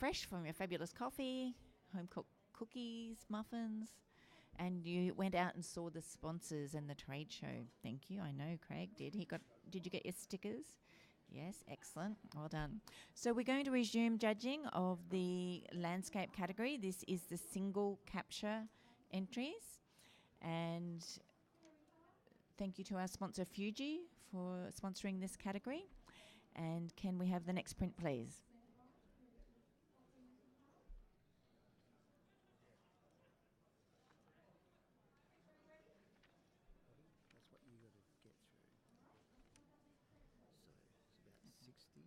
fresh from your fabulous coffee, home-cooked cookies, muffins, and you went out and saw the sponsors and the trade show. Thank you. I know Craig did. Did you get your stickers? Yes, excellent. Well done. So we're going to resume judging of the landscape category. This is the single capture entries. And thank you to our sponsor Fuji for sponsoring this category. And can we have the next print, please? That's what you got to get through. So it's about 60 and 60.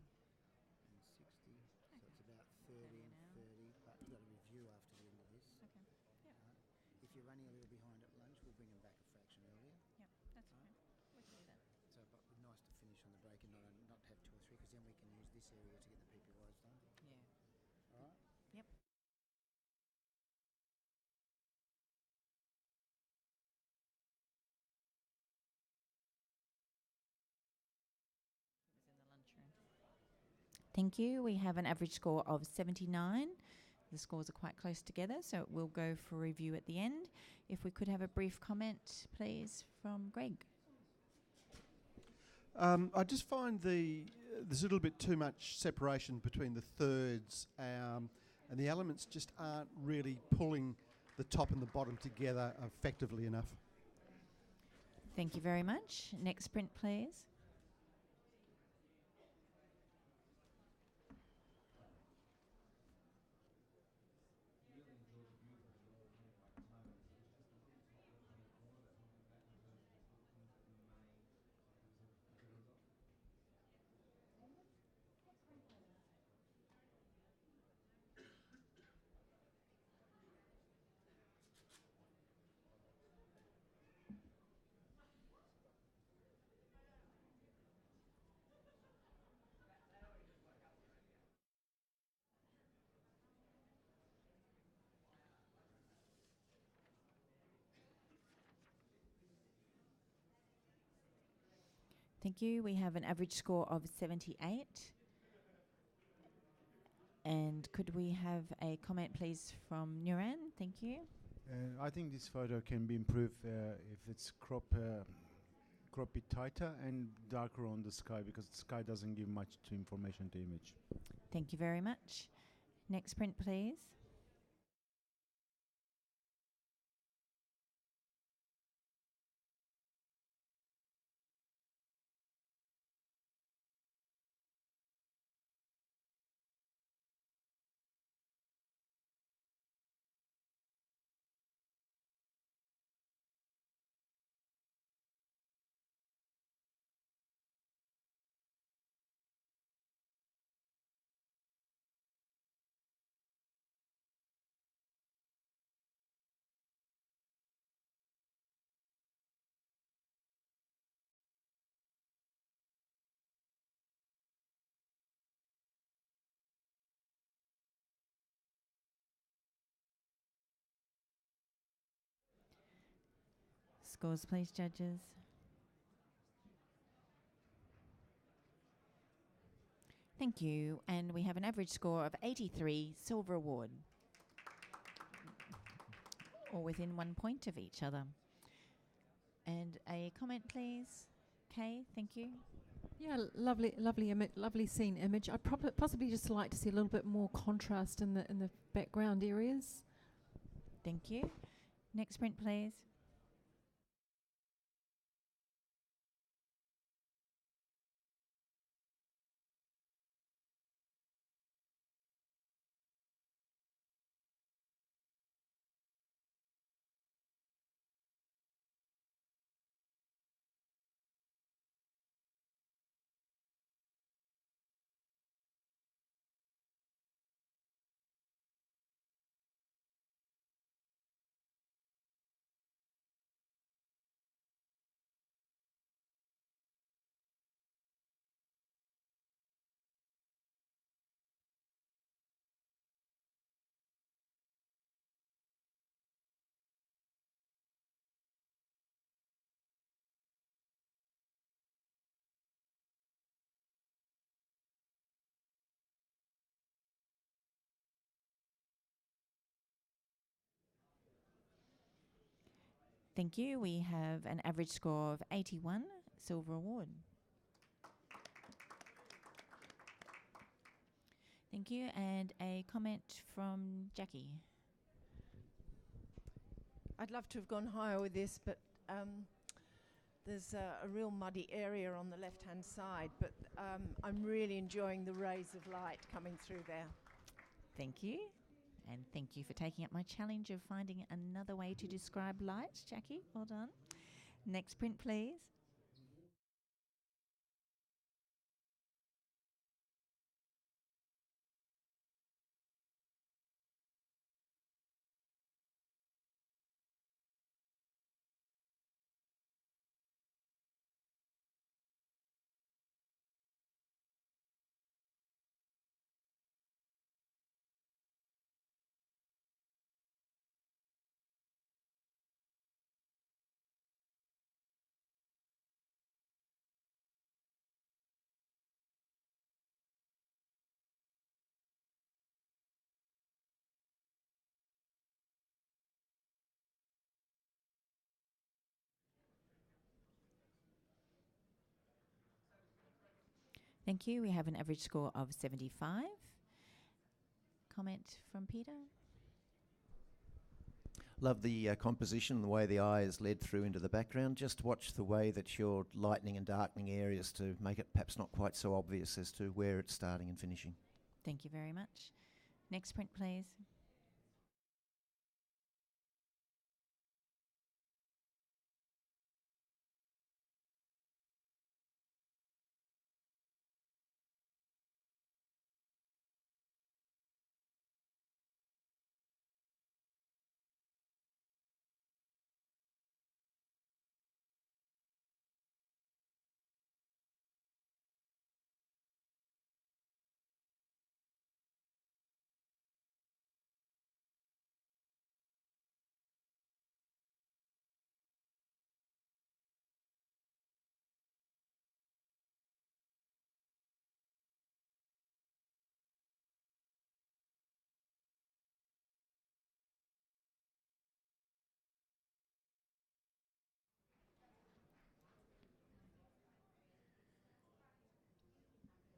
Okay. So it's about 30 and 30. But you've got a review after the end of this. Okay. Yep. If you're running a little behind at lunch, we'll bring them back a fraction earlier. Yep, that's fine. We can do that. So, but nice to finish on the break and not have 2 or 3, because then we can use this area to get the PPYs done. Yeah. All right? Yep. It was in the lunchroom. Thank you. We have an average score of 79. The scores are quite close together, so we'll go for review at the end. If we could have a brief comment, please, from Greg. I just find there's a little bit too much separation between the thirds, and the elements just aren't really pulling the top and the bottom together effectively enough. Thank you very much. Next print, please. Thank you. We have an average score of 78. And could we have a comment, please, from Nuran? Thank you. I think this photo can be improved if it's crop it tighter and darker on the sky, because the sky doesn't give much information to image. Thank you very much. Next print, please. Scores, please, judges. Thank you. And we have an average score of 83, silver award. All within 1 point of each other. And a comment, please. Kay, thank you. Yeah, lovely scene image. I'd possibly just like to see a little bit more contrast in the background areas. Thank you. Next print, please. Thank you. We have an average score of 81, silver award. Thank you. And a comment from Jackie. I'd love to have gone higher with this, but there's a real muddy area on the left-hand side, but I'm really enjoying the rays of light coming through there. Thank you. And thank you for taking up my challenge of finding another way to describe light, Jackie. Well done. Next print, please. Thank you. We have an average score of 75. Comment from Peter. Love the composition, the way the eye is led through into the background. Just watch the way that you're lightening and darkening areas to make it perhaps not quite so obvious as to where it's starting and finishing. Thank you very much. Next print, please.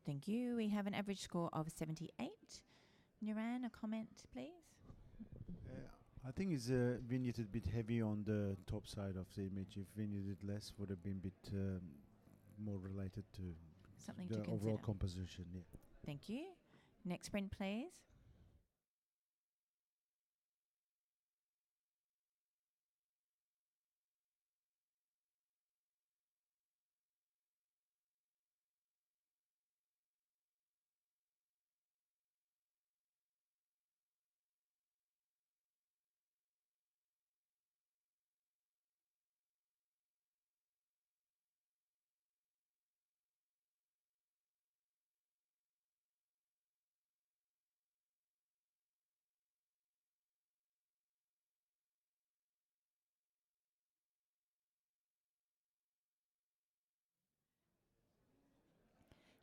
Thank you. We have an average score of 78. Nuran, a comment, please. I think it's vignetted a bit heavy on the top side of the image. If vignetted less, would have been a bit more related to Something the to overall consider. composition. Yeah. Thank you. Next print, please.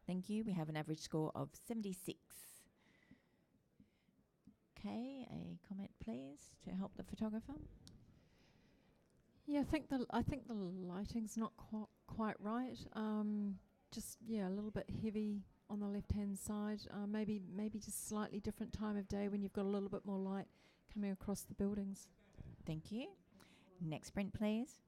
Thank you. We have an average score of 76. Okay, a comment, please, to help the photographer. Yeah, I think the lighting's not quite right. Just a little bit heavy on the left-hand side. Maybe just slightly different time of day when you've got a little bit more light coming across the buildings. Thank you. Next print, please.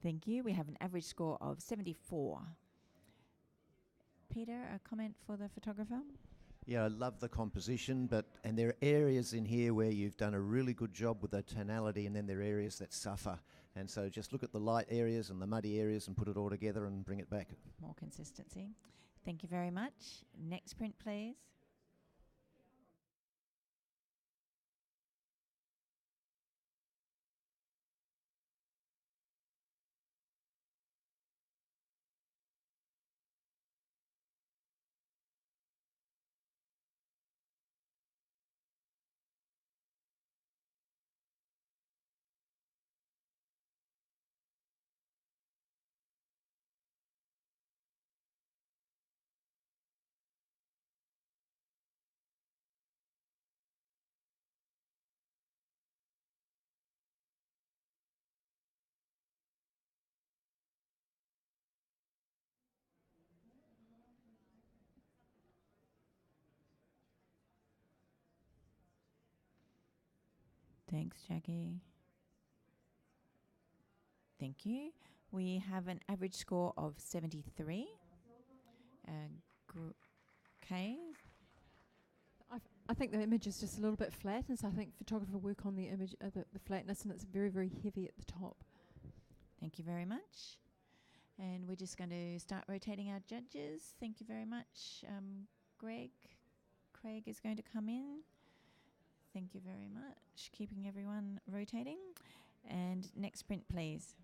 Thank you. We have an average score of 74. Peter, a comment for the photographer? Yeah, I love the composition, and there are areas in here where you've done a really good job with the tonality, and then there are areas that suffer. And so just look at the light areas and the muddy areas and put it all together and bring it back. More consistency. Thank you very much. Next print, please. Thanks, Jackie. Thank you. We have an average score of 73. Okay. I think the image is just a little bit flat, and so I think photographer work on the image, the flatness, and it's very, very heavy at the top. Thank you very much. And we're just going to start rotating our judges. Thank you very much, Greg. Craig is going to come in. Thank you very much. Keeping everyone rotating. And next print, please.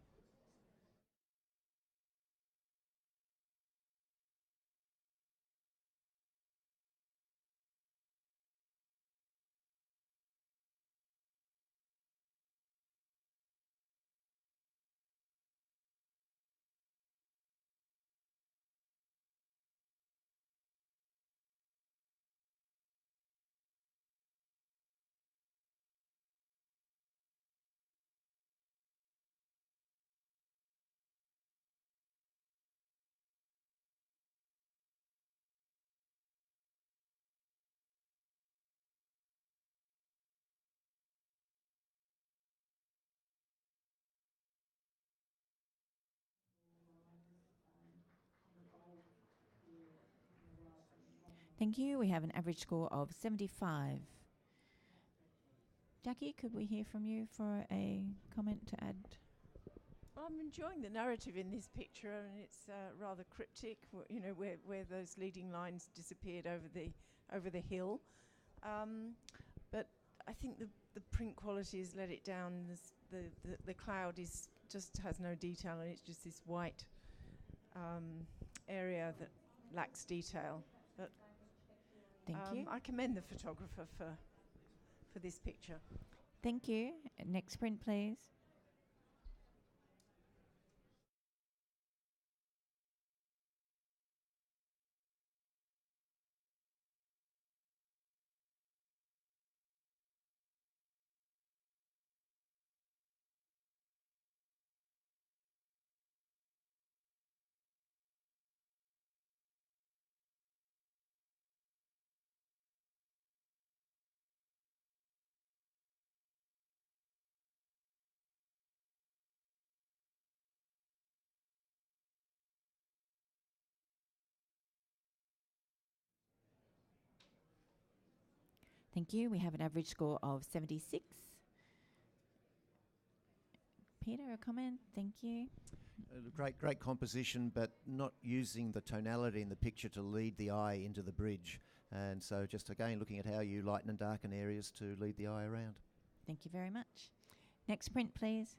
Thank you. We have an average score of 75. Jackie, could we hear from you for a comment to add? I'm enjoying the narrative in this picture, and it's rather cryptic. You know, where those leading lines disappeared over the hill. But I think the print quality has let it down. The cloud just has no detail, and it's just this white area that lacks detail. But Thank you. I commend the photographer for this picture. Thank you. Next print, please. Thank you. We have an average score of 76. Peter, a comment? Thank you. Great composition, but not using the tonality in the picture to lead the eye into the bridge. And so just again looking at how you lighten and darken areas to lead the eye around. Thank you very much. Next print, please.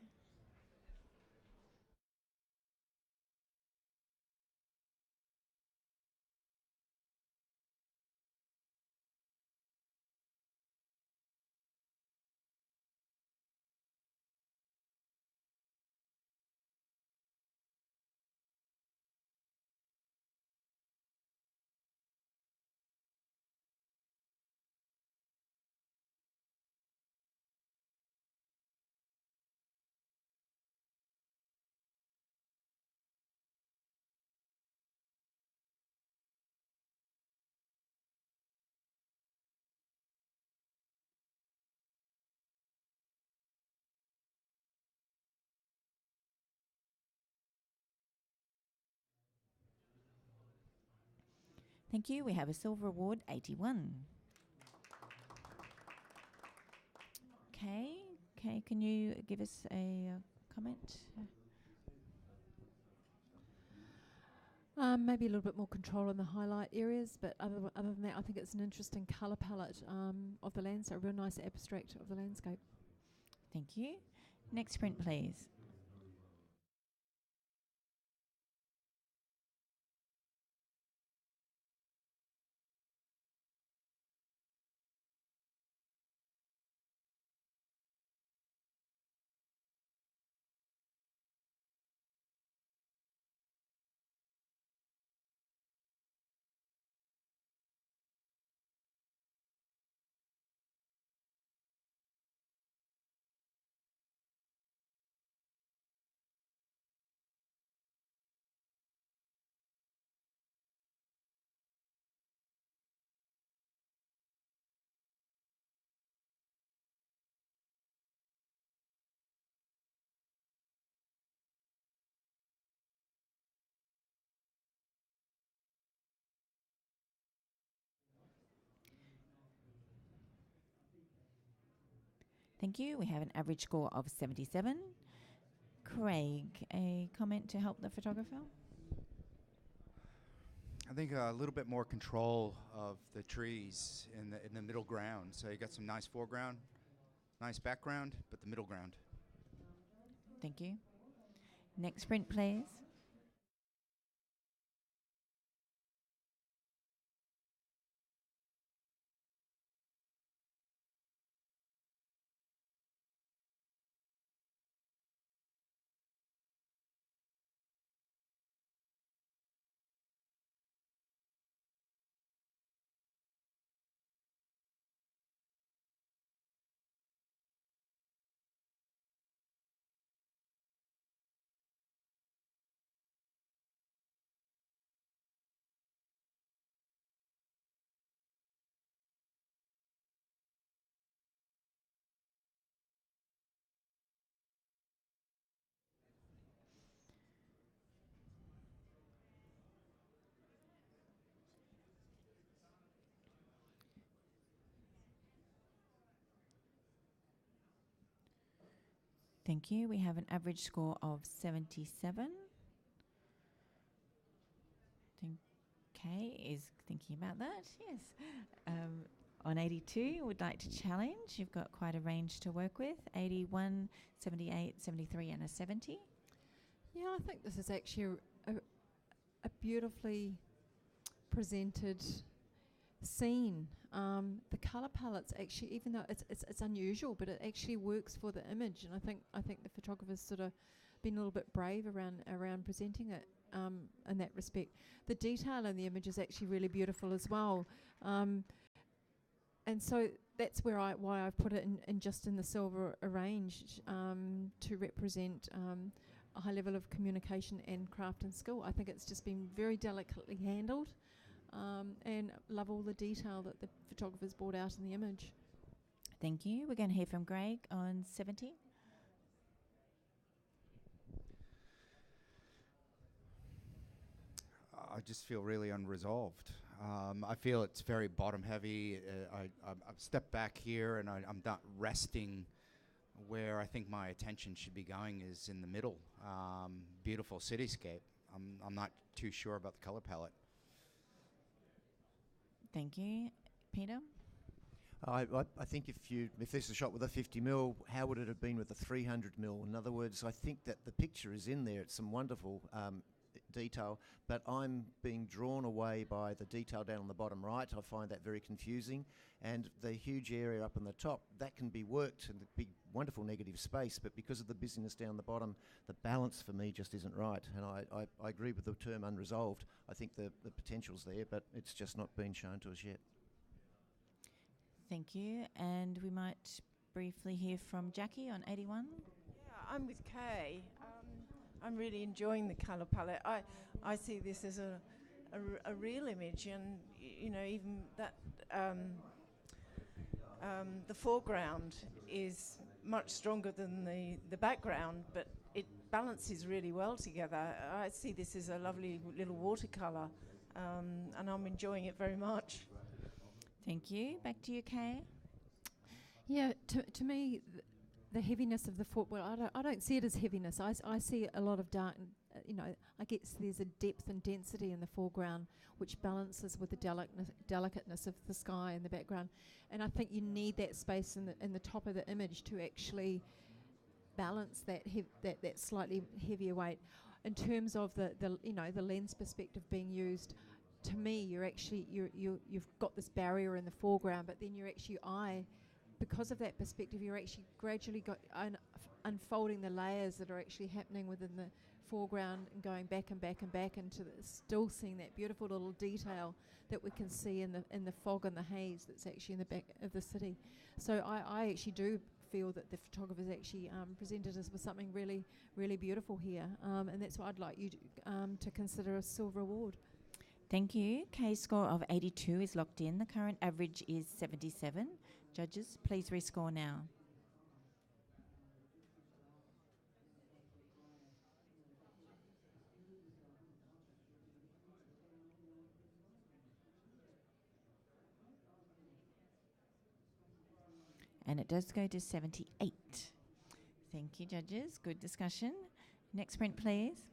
Thank you. We have a silver award, 81. Kay, can you give us a comment? Maybe a little bit more control in the highlight areas, but other than that, I think it's an interesting colour palette of the landscape, a real nice abstract of the landscape. Thank you. Next print, please. Thank you. We have an average score of 77. Craig, a comment to help the photographer? I think a little bit more control of the trees in the middle ground. So you got some nice foreground, nice background, but the middle ground. Thank you. Next print, please. Thank you. We have an average score of 77. Kay is thinking about that, yes. On 82, would like to challenge. You've got quite a range to work with. 81, 78, 73 and a 70. Yeah, I think this is actually a beautifully presented scene. The colour palette's actually, even though it's unusual, but it actually works for the image, and I think the photographer's sort of been a little bit brave around presenting it in that respect. The detail in the image is actually really beautiful as well, and so that's why I've put it in just in the silver range to represent a high level of communication and craft and skill. I think it's just been very delicately handled. And love all the detail that the photographer's brought out in the image. Thank you. We're going to hear from Greg on 70. I just feel really unresolved. I feel it's very bottom heavy. I've stepped back here and I'm not resting where I think my attention should be going is in the middle. Beautiful cityscape. I'm not too sure about the color palette. Thank you. Peter? I think if this is shot with a 50mm, how would it have been with a 300mm? In other words, I think that the picture is in there. It's some wonderful detail, but I'm being drawn away by the detail down on the bottom right. I find that very confusing. And the huge area up on the top, that can be worked in the big, wonderful negative space, but because of the busyness down the bottom, the balance for me just isn't right. And I agree with the term unresolved. I think the potential's there, but it's just not been shown to us yet. Thank you. And we might briefly hear from Jackie on 81. Yeah, I'm with Kay. I'm really enjoying the colour palette. I see this as a real image, and even that the foreground is much stronger than the background, but it balances really well together. I see this as a lovely little watercolour and I'm enjoying it very much. Thank you. Back to you, Kay. Yeah, to me, the heaviness of the footwear, I don't see it as heaviness. I see a lot of dark, I guess there's a depth and density in the foreground which balances with the delicateness of the sky in the background. And I think you need that space in the top of the image to actually balance that that slightly heavier weight. In terms of the lens perspective being used, to me, you've got this barrier in the foreground, but then because of that perspective, you're actually gradually unfolding the layers that are actually happening within the foreground and going back and back and back into still seeing that beautiful little detail that we can see in the fog and the haze that's actually in the back of the city. So I actually do feel that the photographer's actually presented us with something really, really beautiful here, and that's what I'd like you to consider a silver award. Thank you. Kay's score of 82 is locked in. The current average is 77. Judges, please rescore now. And it does go to 78. Thank you, judges. Good discussion. Next print, please.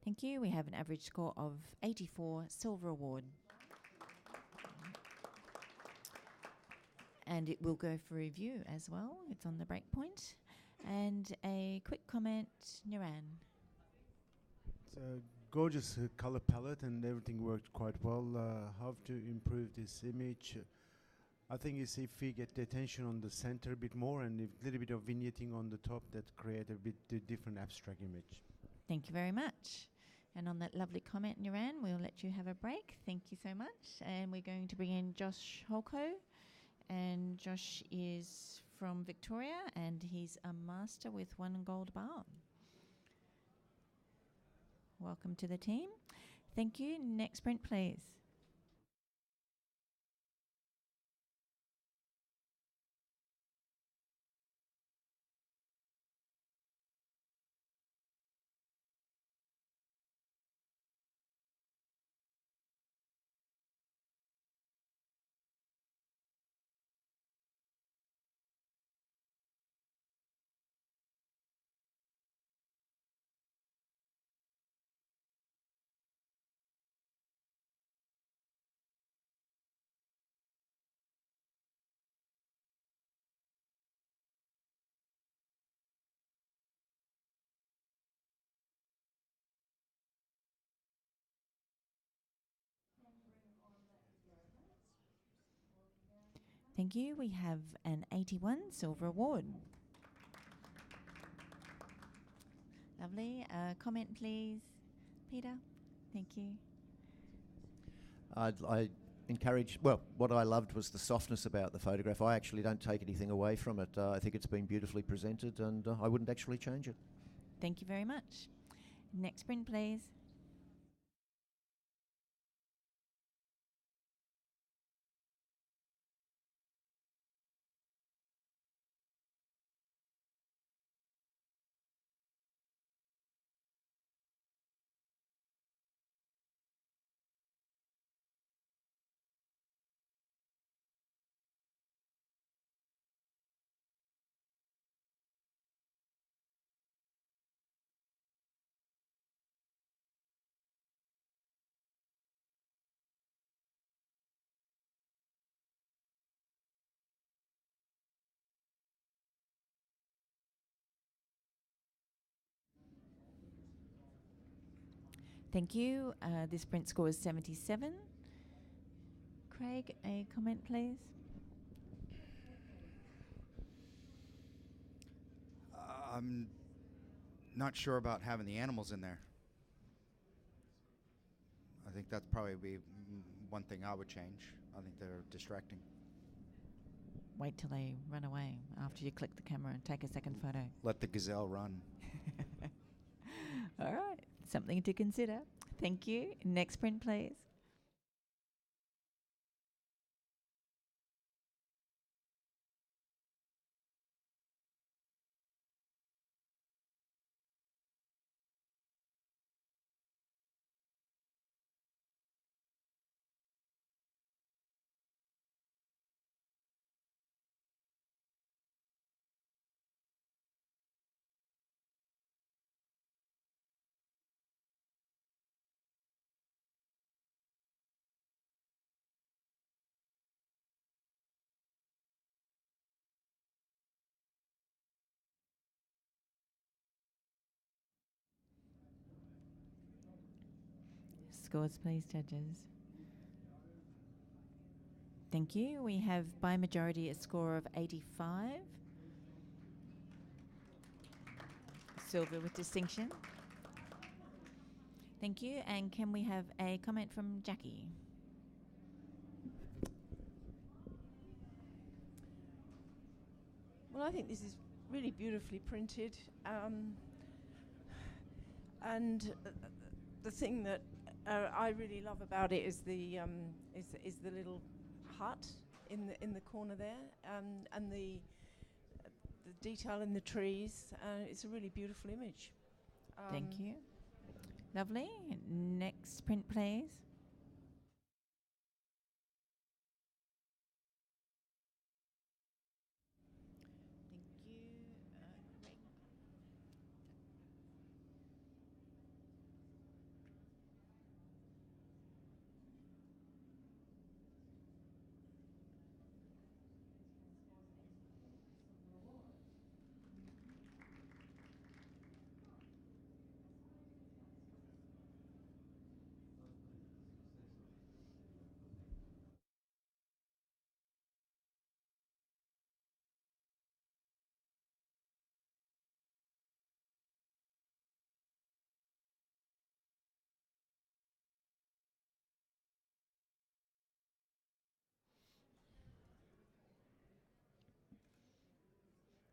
Thank you. We have an average score of 84, silver award. And it will go for review as well. It's on the break point. And a quick comment, Niran. It's a gorgeous color palette and everything worked quite well. How to improve this image? I think is if we get the attention on the center a bit more and a little bit of vignetting on the top, that create a bit different abstract image. Thank you very much. And on that lovely comment, Niran, we'll let you have a break. Thank you so much. And we're going to bring in Josh Holko. And Josh is from Victoria, and he's a master with 1 gold bar. Welcome to the team. Thank you. Next print, please. Thank you. We have an 81 silver award. Lovely. Comment, please. Peter. Thank you. I encourage, well, what I loved was the softness about the photograph. I actually don't take anything away from it. I think it's been beautifully presented, and I wouldn't actually change it. Thank you very much. Next print, please. Thank you. This print score is 77. Craig, a comment, please. I'm not sure about having the animals in there. I think that's probably be one thing I would change. I think they're distracting. Wait till they run away after you click the camera and take a second photo. Let the gazelle run. All right. Something to consider. Thank you. Next print, please. Scores, please, judges. Thank you. We have by majority a score of 85. Silver with distinction. Thank you. And can we have a comment from Jackie? Well, I think this is really beautifully printed, and the thing that I really love about it is the little hut in the corner there, and the detail in the trees. It's a really beautiful image. Thank you. Lovely. Next print, please. Thank you.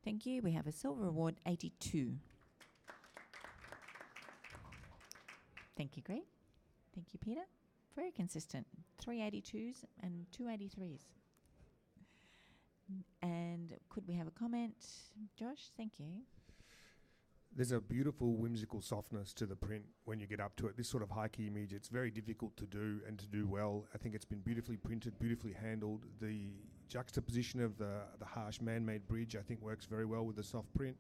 Craig. Thank you. We have a silver award, 82. Thank you, Greg. Thank you, Peter. Very consistent. 3 82s and 2 83s. And could we have a comment? Josh, thank you. There's a beautiful whimsical softness to the print when you get up to it. This sort of high-key image, it's very difficult to do and to do well. I think it's been beautifully printed, beautifully handled. The juxtaposition of the harsh man-made bridge, I think, works very well with the soft print.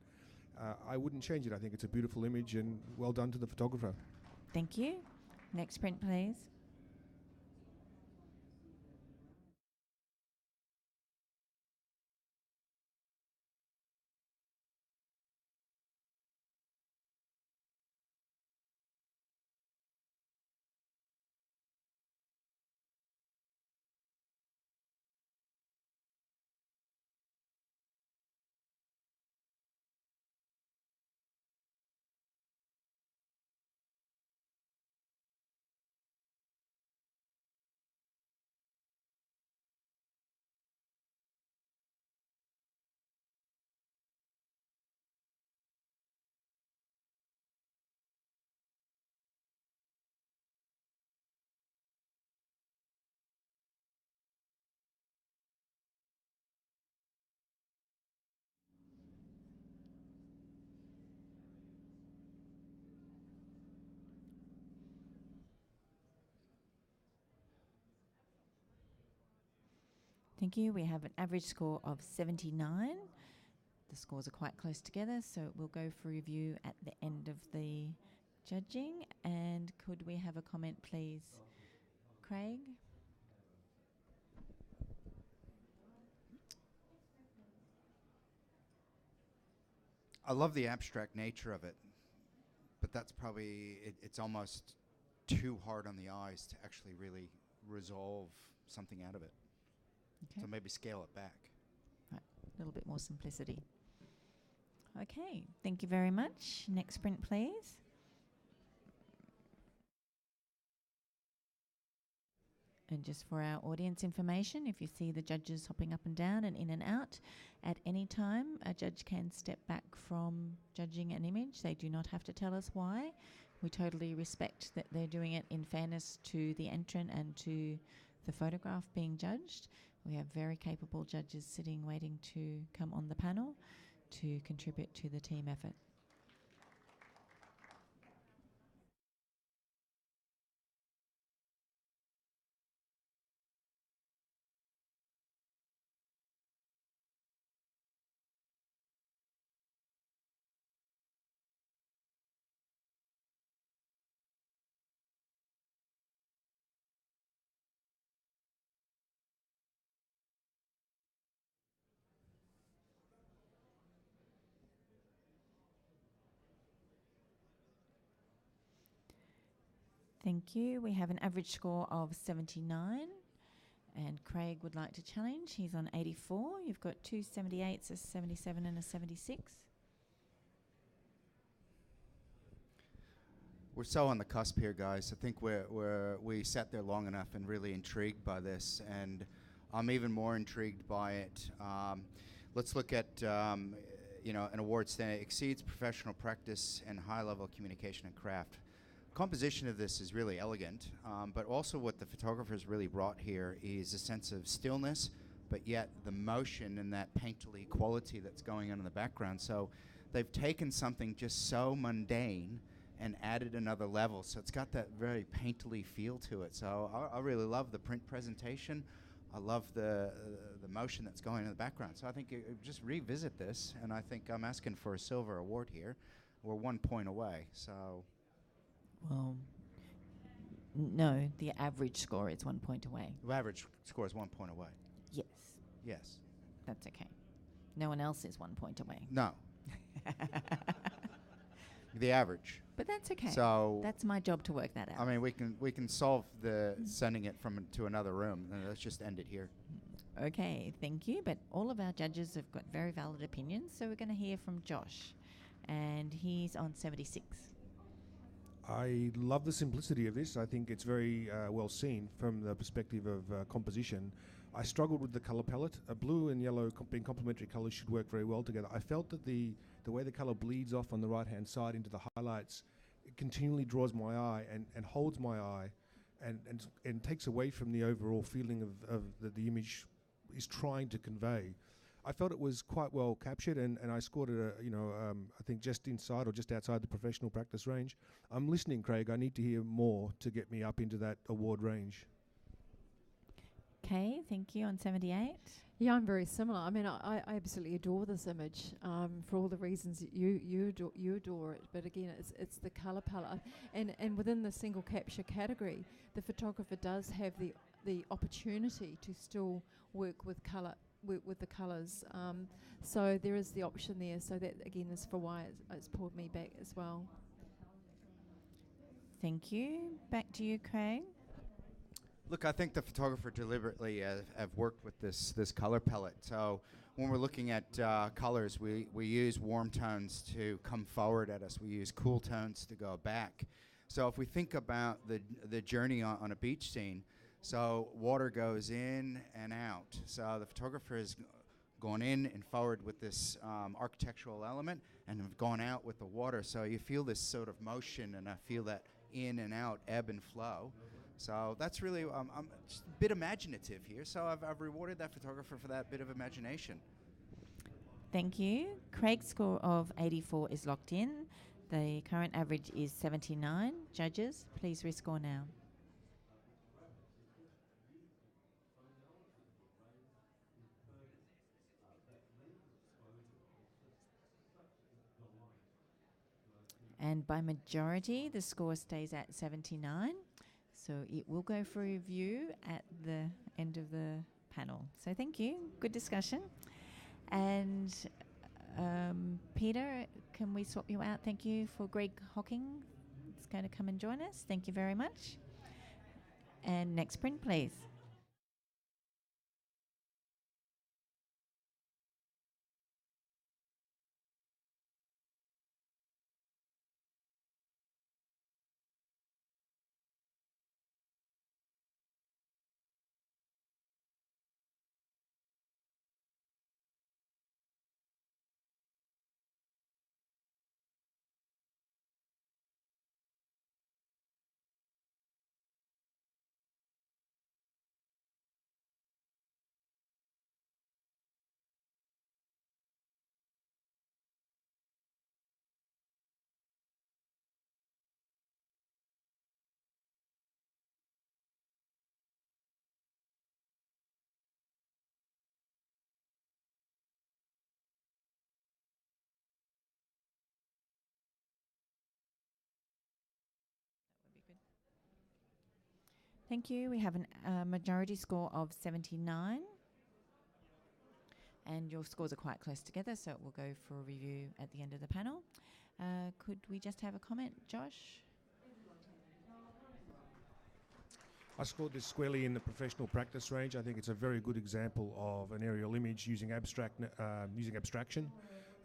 I wouldn't change it. I think it's a beautiful image, and well done to the photographer. Thank you. Next print, please. Thank you. We have an average score of 79. The scores are quite close together, so we'll go for review at the end of the judging. And could we have a comment, please, Craig? I love the abstract nature of it, but that's probably it's almost too hard on the eyes to actually really resolve something out of it. Okay. So maybe scale it back. Right. A little bit more simplicity. Okay. Thank you very much. Next print, please. And just for our audience information, if you see the judges hopping up and down and in and out, at any time a judge can step back from judging an image. They do not have to tell us why. We totally respect that they're doing it in fairness to the entrant and to the photograph being judged. We have very capable judges sitting waiting to come on the panel to contribute to the team effort. Thank you. We have an average score of 79, and Craig would like to challenge. He's on 84. You've got two 78s, a 77 and a 76. We're so on the cusp here, guys. I think we sat there long enough and really intrigued by this, and I'm even more intrigued by it. Let's look at an award that exceeds professional practice and high-level communication and craft. Composition of this is really elegant, but also what the photographers really brought here is a sense of stillness, but yet the motion and that painterly quality that's going on in the background. So they've taken something just so mundane and added another level. So it's got that very painterly feel to it. So I really love the print presentation. I love the motion that's going in the background. So I think just revisit this, and I think I'm asking for a silver award here. We're 1 point away, so... Well, no, the average score is 1 point away. The average score is 1 point away. Yes. Yes. That's okay. No one else is 1 point away. No. The average. But that's okay. So that's my job to work that out. I mean, we can solve the sending it to another room. Let's just end it here. Okay, thank you. But all of our judges have got very valid opinions, so we're going to hear from Josh, and he's on 76. I love the simplicity of this. I think it's very well seen from the perspective of composition. I struggled with the colour palette. Blue and yellow being complementary colours should work very well together. I felt that the way the colour bleeds off on the right-hand side into the highlights, it continually draws my eye and holds my eye and takes away from the overall feeling of that the image is trying to convey. I felt it was quite well captured, and I scored it, I think just inside or just outside the professional practice range. I'm listening, Craig. I need to hear more to get me up into that award range. Okay, thank you. On 78. Yeah, I'm very similar. I mean, I absolutely adore this image for all the reasons that you adore it. But again, it's the colour palette, and within the single capture category, the photographer does have the opportunity to still work with colour. With the colours, so there is the option there. So that again is for why it's pulled me back as well. Thank you. Back to you, Craig. Look, I think the photographer deliberately have worked with this color palette. So when we're looking at colors, we use warm tones to come forward at us. We use cool tones to go back. So if we think about the journey on a beach scene, so water goes in and out. So the photographer has gone in and forward with this architectural element and have gone out with the water. So you feel this sort of motion, and I feel that in and out, ebb and flow. So that's really, I'm just a bit imaginative here. So I've rewarded that photographer for that bit of imagination. Thank you. Craig's score of 84 is locked in. The current average is 79. Judges, please rescore now. And by majority, the score stays at 79. So it will go for review at the end of the panel. So thank you. Good discussion. And Peter, can we swap you out? Thank you for Greg Hocking. It's going to come and join us. Thank you very much. And next print, please. Thank you. We have a majority score of 79. And your scores are quite close together, so it will go for a review at the end of the panel. Could we just have a comment, Josh? I scored this squarely in the professional practice range. I think it's a very good example of an aerial image using abstraction,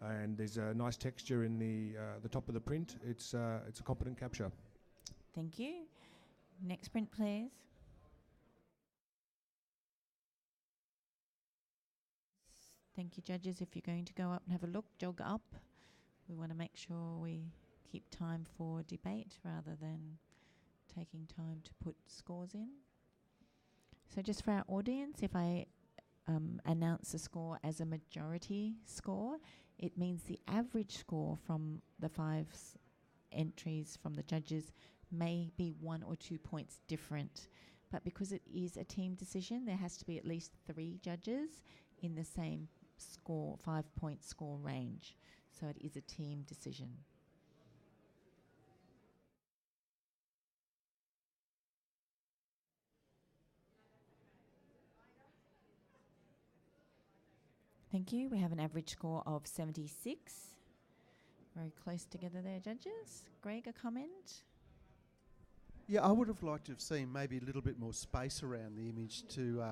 and there's a nice texture in the top of the print. It's a competent capture. Thank you. Next print, please. Thank you, judges. If you're going to go up and have a look, jog up. We want to make sure we keep time for debate rather than taking time to put scores in. So just for our audience, if I announce the score as a majority score, it means the average score from the 5 entries from the judges may be 1 or 2 points different. But because it is a team decision, there has to be at least 3 judges in the same score, 5-point score range. So it is a team decision. Thank you. We have an average score of 76. Very close together there, judges. Greg, a comment? Yeah, I would have liked to have seen maybe a little bit more space around the image to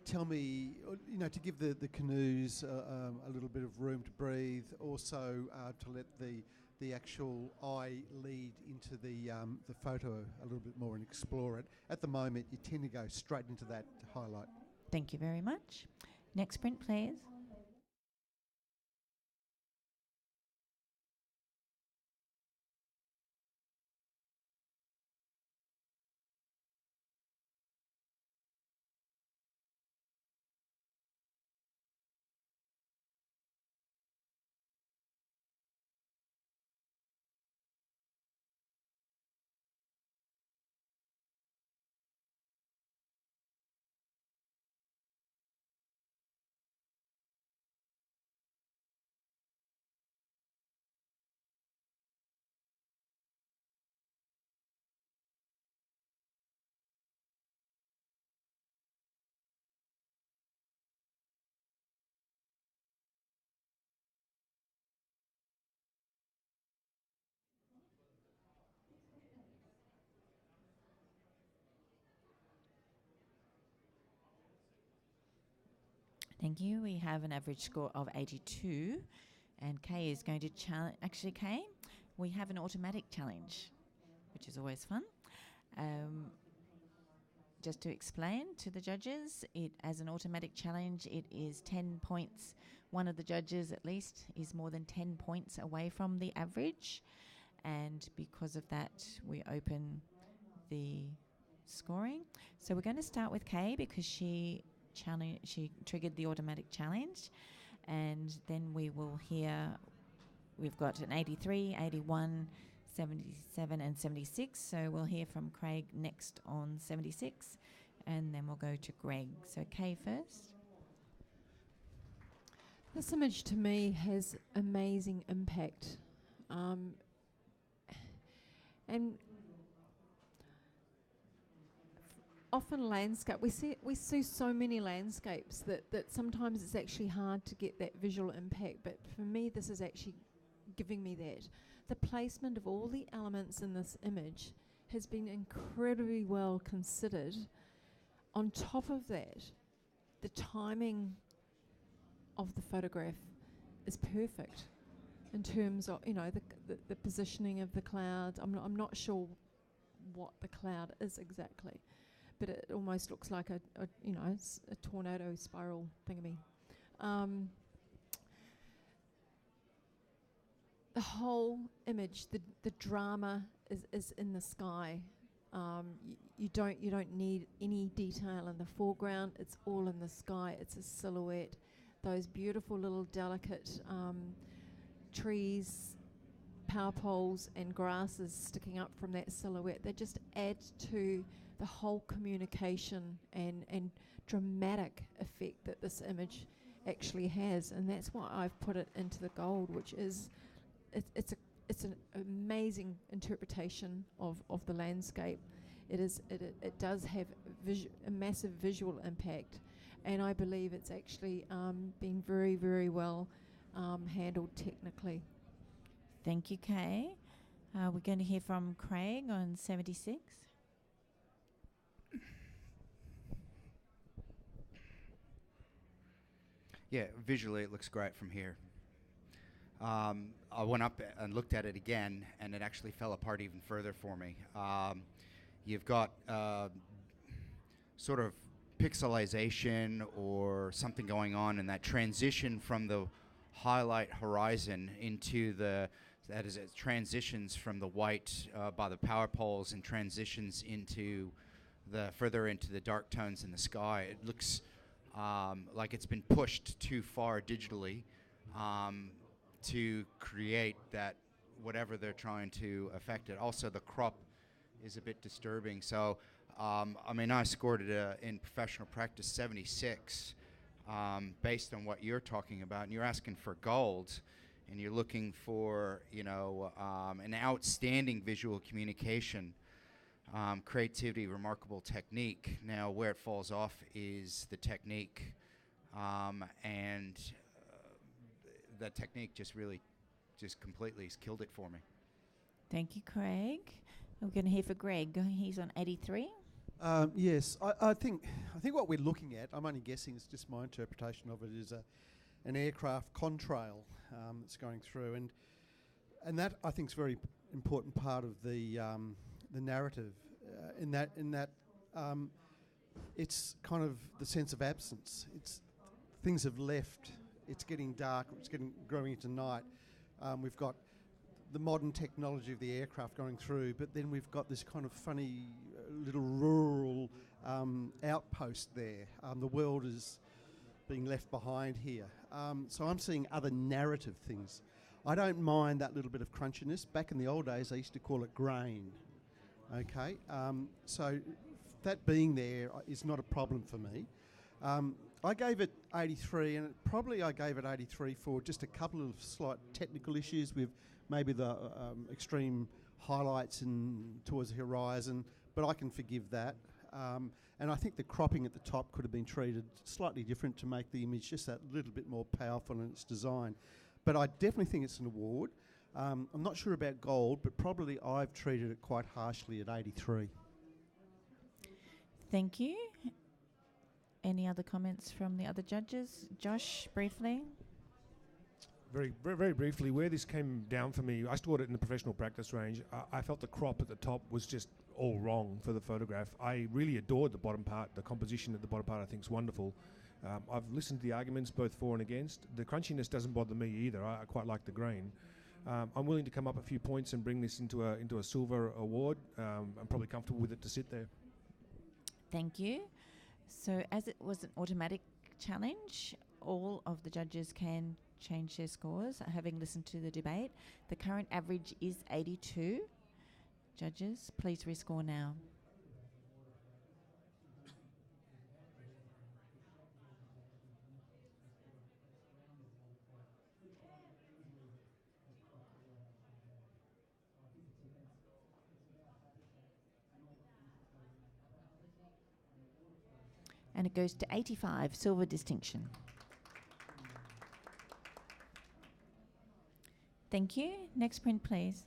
tell me, to give the canoes a little bit of room to breathe, also to let the actual eye lead into the photo a little bit more and explore it. At the moment, you tend to go straight into that highlight. Thank you very much. Next print, please. Thank you. We have an average score of 82, and Kay is going to challenge. Actually, Kay, we have an automatic challenge, which is always fun. Just to explain to the judges, as an automatic challenge, it is 10 points. One of the judges, at least, is more than 10 points away from the average, and because of that, we open the scoring. So we're going to start with Kay because she triggered the automatic challenge, and then we will hear, we've got an 83, 81, 77 and 76, so we'll hear from Craig next on 76, and then we'll go to Greg. So Kay first. This image to me has amazing impact, and often landscape, we see so many landscapes that sometimes it's actually hard to get that visual impact, but for me this is actually giving me that. The placement of all the elements in this image has been incredibly well considered. On top of that, the timing of the photograph is perfect in terms of, the positioning of the clouds. I'm not sure what the cloud is exactly, but it almost looks like a tornado spiral thingammy. The whole image, the drama is in the sky. You don't need any detail in the foreground. It's all in the sky. It's a silhouette. Those beautiful little delicate trees, power poles and grasses sticking up from that silhouette, they just add to the whole communication and dramatic effect that this image actually has. And that's why I've put it into the gold, which is it's an amazing interpretation of the landscape. It does have a massive visual impact, and I believe it's actually been very, very well handled technically. Thank you, Kay. We're going to hear from Craig on 76. Yeah, visually it looks great from here. I went up and looked at it again, and it actually fell apart even further for me. You've got sort of pixelization or something going on in that transition from the highlight horizon into that is, it transitions from the white by the power poles and transitions into further into the dark tones in the sky. It looks like it's been pushed too far digitally to create that whatever they're trying to affect it. Also, the crop is a bit disturbing. So, I scored it in professional practice 76 based on what you're talking about, and you're asking for gold, and you're looking for an outstanding visual communication, creativity, remarkable technique. Now, where it falls off is the technique, and that technique just completely has killed it for me. Thank you, Craig. We're going to hear for Greg. He's on 83. Yes, I think what we're looking at, I'm only guessing, it's just my interpretation of it, is an aircraft contrail that's going through, and that I think is a very important part of the narrative. In that it's kind of the sense of absence. It's things have left. It's getting dark. It's growing into night. We've got the modern technology of the aircraft going through, but then we've got this kind of funny little rural outpost there. The world is being left behind here. So I'm seeing other narrative things. I don't mind that little bit of crunchiness. Back in the old days, I used to call it grain. Okay, so that being there is not a problem for me. I gave it 83, and I gave it 83 for just a couple of slight technical issues with maybe the extreme highlights towards the horizon, but I can forgive that. And I think the cropping at the top could have been treated slightly different to make the image just that little bit more powerful in its design. But I definitely think it's an award. I'm not sure about gold, but probably I've treated it quite harshly at 83. Thank you. Any other comments from the other judges? Josh, briefly. Very, very briefly, where this came down for me, I scored it in the professional practice range. I felt the crop at the top was just all wrong for the photograph. I really adored the bottom part. The composition at the bottom part I think is wonderful. I've listened to the arguments both for and against. The crunchiness doesn't bother me either. I quite like the grain. I'm willing to come up a few points and bring this into a silver award. I'm probably comfortable with it to sit there. Thank you. So as it was an automatic challenge, all of the judges can change their scores, having listened to the debate. The current average is 82. Judges, please rescore now. And it goes to 85, silver distinction. Thank you. Next print, please.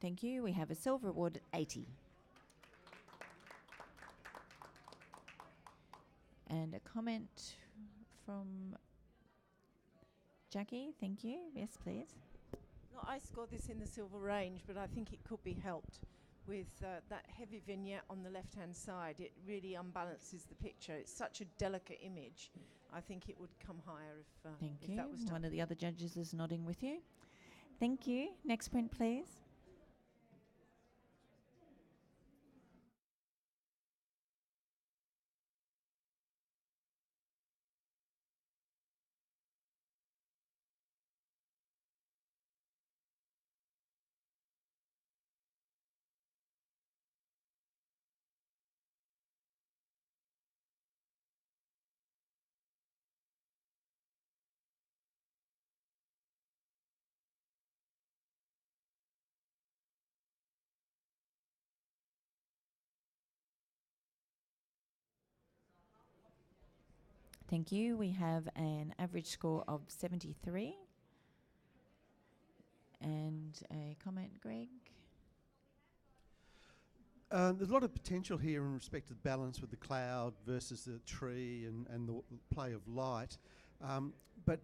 Thank you. We have a silver award at 80. And a comment from Jackie. Thank you. Yes, please. No, I scored this in the silver range, but I think it could be helped with that heavy vignette on the left-hand side. It really unbalances the picture. It's such a delicate image. I think it would come higher if, Thank if you. that was done. One of the other judges is nodding with you. Thank you. Next print, please. Thank you. We have an average score of 73. And a comment, Greg? There's a lot of potential here in respect to the balance with the cloud versus the tree and the play of light. But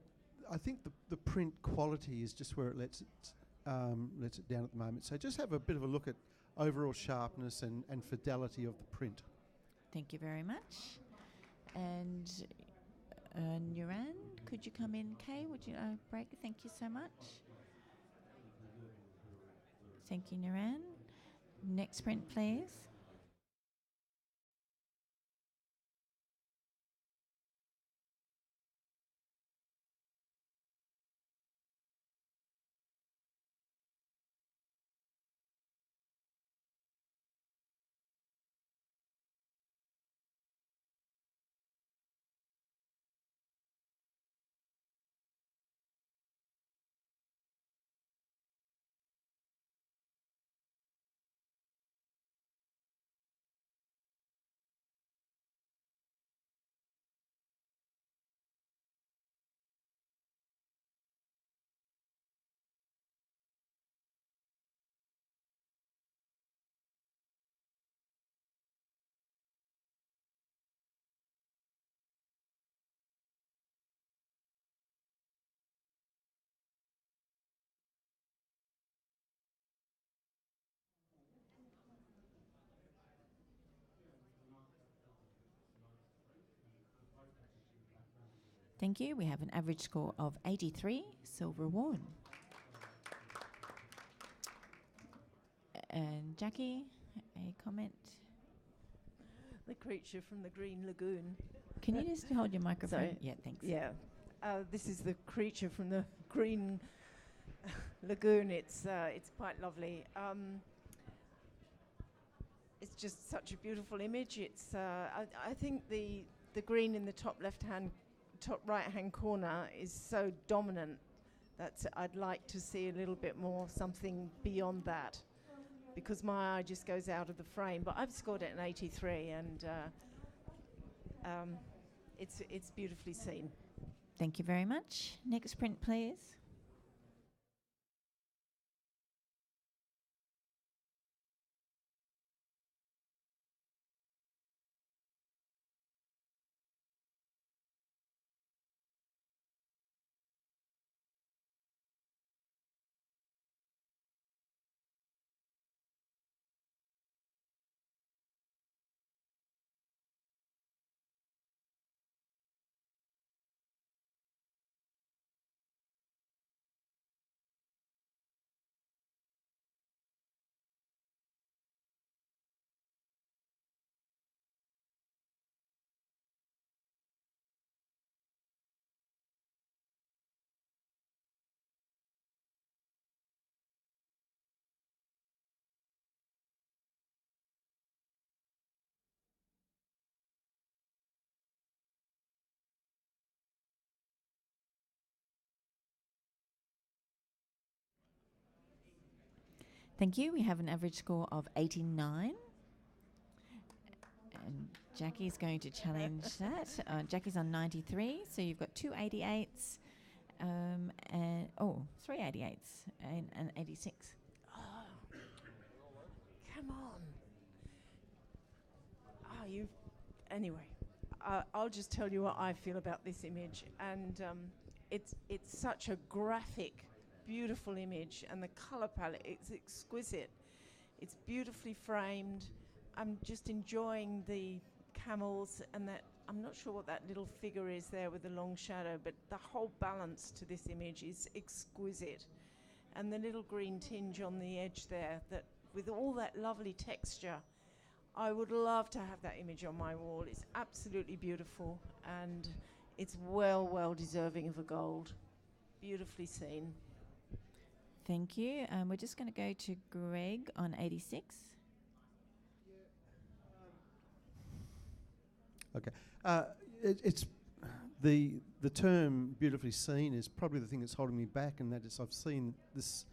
I think the print quality is just where it lets it down at the moment. So just have a bit of a look at overall sharpness and fidelity of the print. Thank you very much. And Nuran, could you come in? Kay, would you break? Thank you so much. Thank you, Nuran. Next print, please. Thank you. We have an average score of 83, silver award. And Jackie, a comment? The creature from the Green Lagoon. Can you just hold your microphone? Sorry. Yeah, thanks. Yeah. This is the creature from the Green Lagoon. It's quite lovely. It's just such a beautiful image. It's I think the green in the top right-hand corner is so dominant that I'd like to see a little bit more something beyond that, because my eye just goes out of the frame. But I've scored it an 83, and it's beautifully seen. Thank you very much. Next print, please. Thank you. We have an average score of 89. And Jackie's going to challenge that. Jackie's on 93, so you've got two 88s, and three 88s and an 86. Oh, come on. Anyway, I'll just tell you what I feel about this image. And it's such a graphic, beautiful image, and the colour palette, it's exquisite. It's beautifully framed. I'm just enjoying the camels and that. I'm not sure what that little figure is there with the long shadow, but the whole balance to this image is exquisite. And the little green tinge on the edge there, that with all that lovely texture, I would love to have that image on my wall. It's absolutely beautiful, and it's well deserving of a gold. Beautifully seen. Thank you. We're just going to go to Greg on 86. Okay. It's the term beautifully seen is probably the thing that's holding me back, and that is I've seen this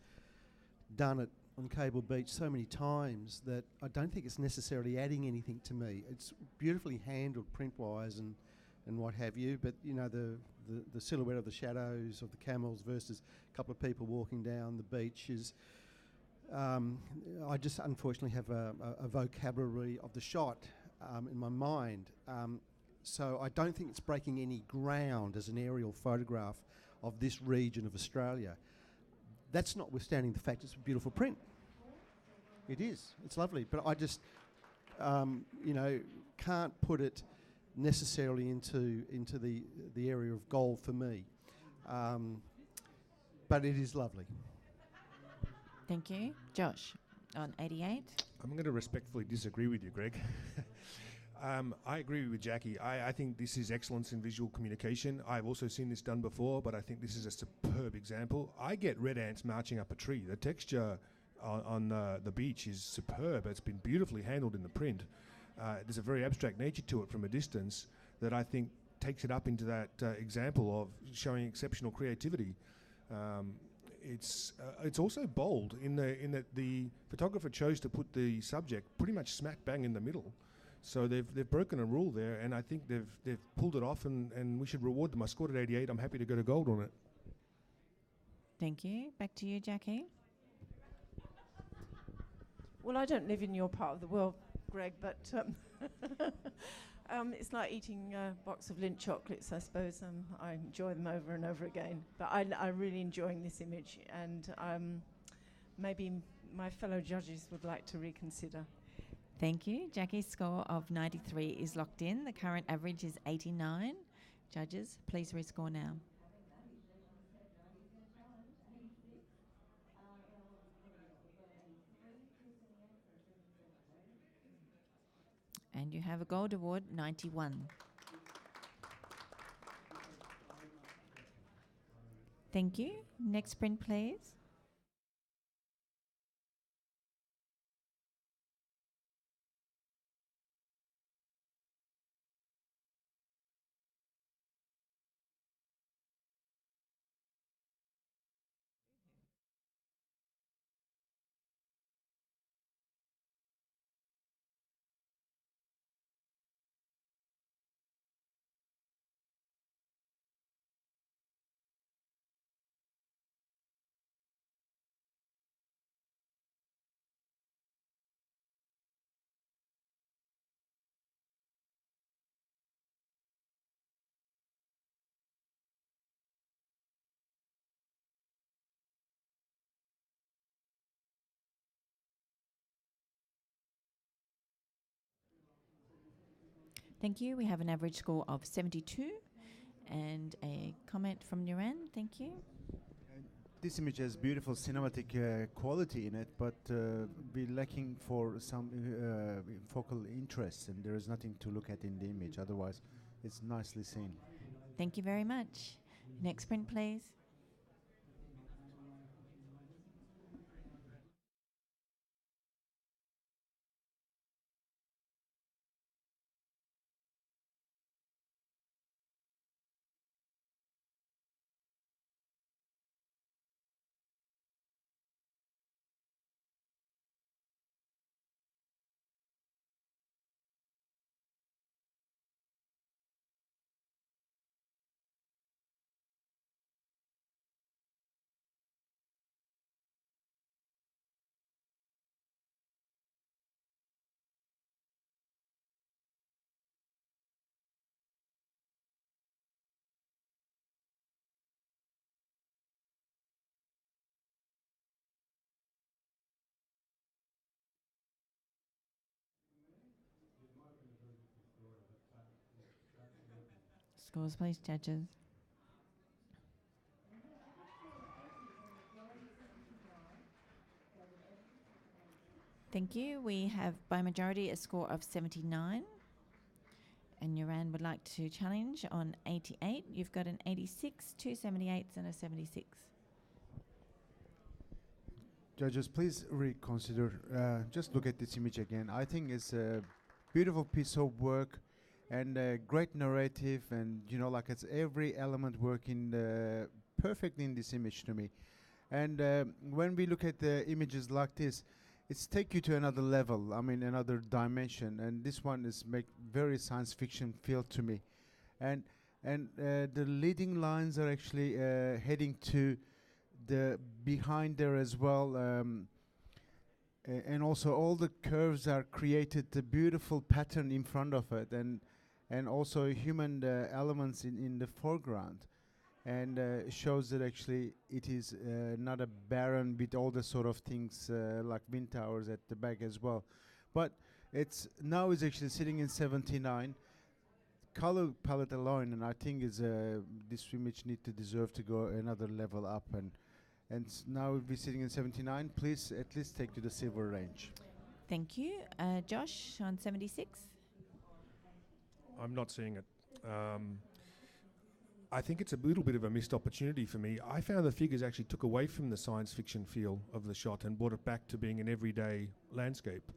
done on Cable Beach so many times that I don't think it's necessarily adding anything to me. It's beautifully handled print-wise and what have you, but you know the silhouette of the shadows of the camels versus a couple of people walking down the beach is. I just unfortunately have a vocabulary of the shot in my mind. So I don't think it's breaking any ground as an aerial photograph of this region of Australia. That's notwithstanding the fact it's a beautiful print. It is. It's lovely. But I just, can't put it necessarily into the area of gold for me. But it is lovely. Thank you. Josh on 88. I'm going to respectfully disagree with you, Greg. I agree with Jackie. I think this is excellence in visual communication. I've also seen this done before, but I think this is a superb example. I get red ants marching up a tree. The texture on the beach is superb. It's been beautifully handled in the print. There's a very abstract nature to it from a distance that I think takes it up into that example of showing exceptional creativity. It's also bold in that the photographer chose to put the subject pretty much smack bang in the middle. So they've broken a rule there, and I think they've pulled it off, and we should reward them. I scored at 88. I'm happy to go to gold on it. Thank you. Back to you, Jackie. Well, I don't live in your part of the world, Greg, but it's like eating a box of Lindt chocolates, I suppose. I enjoy them over and over again. But I'm really enjoying this image, and maybe my fellow judges would like to reconsider. Thank you. Jackie's score of 93 is locked in. The current average is 89. Judges, please rescore now. And you have a gold award, 91. Thank you. Next print, please. Thank you. We have an average score of 72 and a comment from Nuran. Thank you. This image has beautiful cinematic quality in it, but we're lacking for some focal interest, and there is nothing to look at in the image. Otherwise, it's nicely seen. Thank you very much. Next print, please. scores, please, judges. Thank you. We have by majority a score of 79. And Nuran would like to challenge on 88. You've got an 86, two 78s, and a 76. Judges, please reconsider. Just look at this image again. I think it's a beautiful piece of work and a great narrative, and like it's every element working perfectly in this image to me. And when we look at the images like this, it's take you to another level. I mean, another dimension. And this one is make very science fiction feel to me. And the leading lines are actually heading to the behind there as well, and also all the curves are created the beautiful pattern in front of it, and also human elements in the foreground, and shows that actually it is not a barren with all the sort of things like wind towers at the back as well, but it's now is actually sitting in 79. Color palette alone, and I think is this image need to deserve to go another level up, and now we're sitting in 79. Please at least take to the silver range. Thank you. Josh on 76. I'm not seeing it. I think it's a little bit of a missed opportunity for me. I found the figures actually took away from the science fiction feel of the shot and brought it back to being an everyday landscape.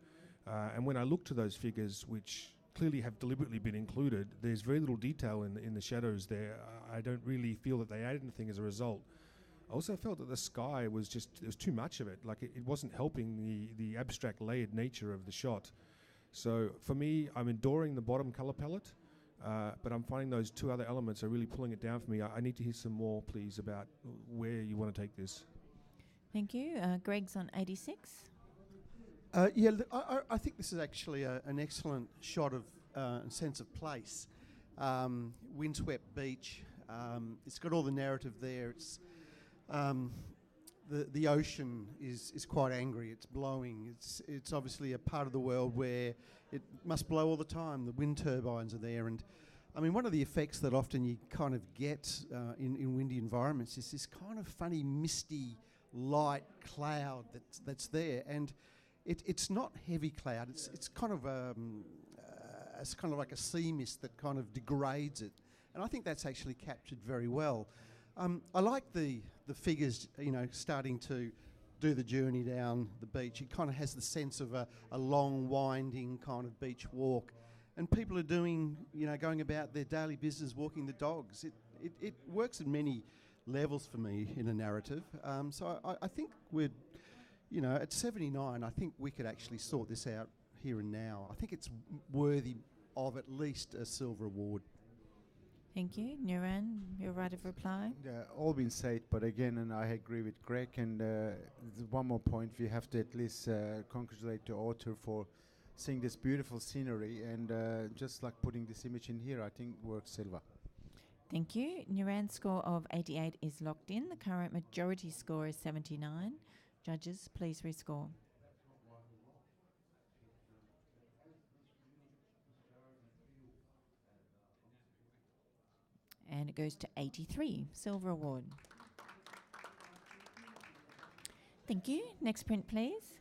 And when I look to those figures, which clearly have deliberately been included, there's very little detail in the shadows there. I don't really feel that they added anything as a result. I also felt that the sky was there was too much of it. Like it wasn't helping the abstract layered nature of the shot. So for me, I'm adoring the bottom color palette, but I'm finding those two other elements are really pulling it down for me. I need to hear some more, please, about where you want to take this. Thank you. Greg's on 86. I think this is actually an excellent shot of sense of place. Windswept beach. It's got all the narrative there. It's the ocean is quite angry. It's blowing. It's obviously a part of the world where it must blow all the time. The wind turbines are there, and I mean, one of the effects that often you kind of get in windy environments is this kind of funny misty light cloud that's there, and it's not heavy cloud. It's kind of it's kind of like a sea mist that kind of degrades it, and I think that's actually captured very well. I like the figures, starting to do the journey down the beach. It kind of has the sense of a long, winding kind of beach walk. And people are doing, going about their daily business, walking the dogs. It works at many levels for me in a narrative. So I think we're, at 79, I think we could actually sort this out here and now. I think it's worthy of at least a silver award. Thank you. Nuran, your right of reply. All been said, but again, and I agree with Greg, and one more point, we have to at least congratulate the author for seeing this beautiful scenery, and just like putting this image in here, I think works silver. Thank you. Nuran's score of 88 is locked in. The current majority score is 79. Judges, please rescore. And it goes to 83, silver award. Thank you. Next print, please.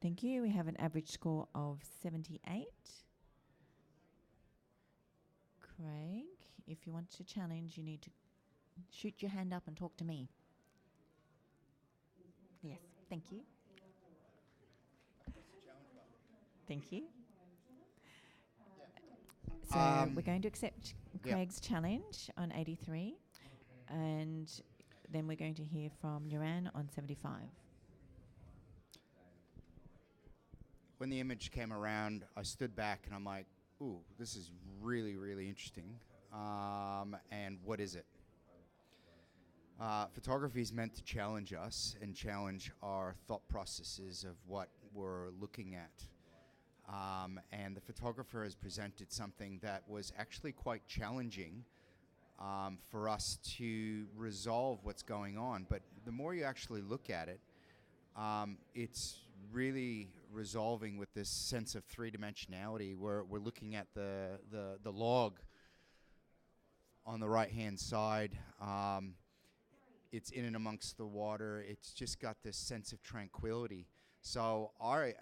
Thank you. We have an average score of 78. Craig, if you want to challenge, you need to shoot your hand up and talk to me. Yes, thank you. Thank you. So we're going to accept Craig's challenge on 83, and then we're going to hear from Nuran on 75. When the image came around, I stood back and I'm like, ooh, this is really, really interesting. And what is it? Photography is meant to challenge us and challenge our thought processes of what we're looking at. And the photographer has presented something that was actually quite challenging for us to resolve what's going on. But the more you actually look at it, it's really resolving with this sense of three-dimensionality where we're looking at the log on the right-hand side. It's in and amongst the water. It's just got this sense of tranquility. So I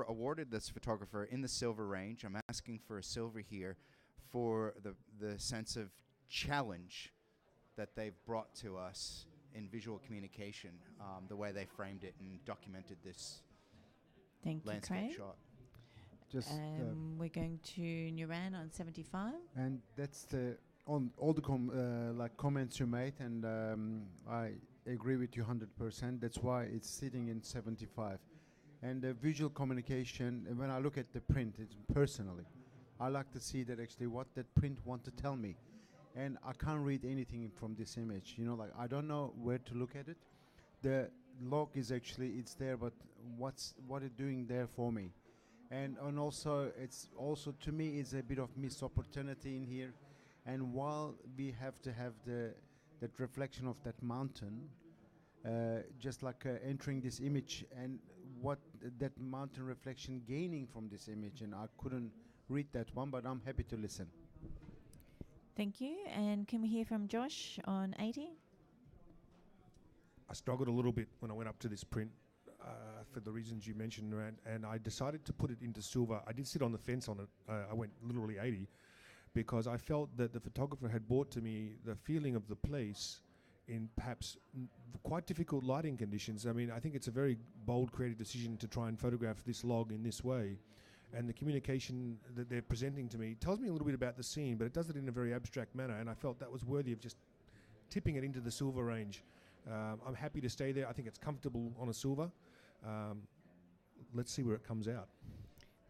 awarded this photographer in the silver range. I'm asking for a silver here for the sense of challenge that they've brought to us in visual communication, the way they framed it and documented this landscape Craig. shot. Just We're going to Nuran on 75. and that's on all the comments you made, and I agree with you 100%. That's why it's sitting in 75. And the visual communication, when I look at the print, it's personally, I like to see that actually what that print want to tell me. And I can't read anything from this image. You know, like I don't know where to look at it. The log is actually, it's there, but what it's doing there for me? And also, it's also, to me, it's a bit of missed opportunity in here. And while we have to have that reflection of that mountain, just like entering this image and what that mountain reflection gaining from this image, and I couldn't read that one, but I'm happy to listen. Thank you. And can we hear from Josh on 80? I struggled a little bit when I went up to this print for the reasons you mentioned, and I decided to put it into silver. I did sit on the fence on it. I went literally 80 because I felt that the photographer had brought to me the feeling of the place in perhaps quite difficult lighting conditions. I mean, I think it's a very bold, creative decision to try and photograph this log in this way. And the communication that they're presenting to me tells me a little bit about the scene, but it does it in a very abstract manner, and I felt that was worthy of just tipping it into the silver range. I'm happy to stay there. I think it's comfortable on a silver. Let's see where it comes out.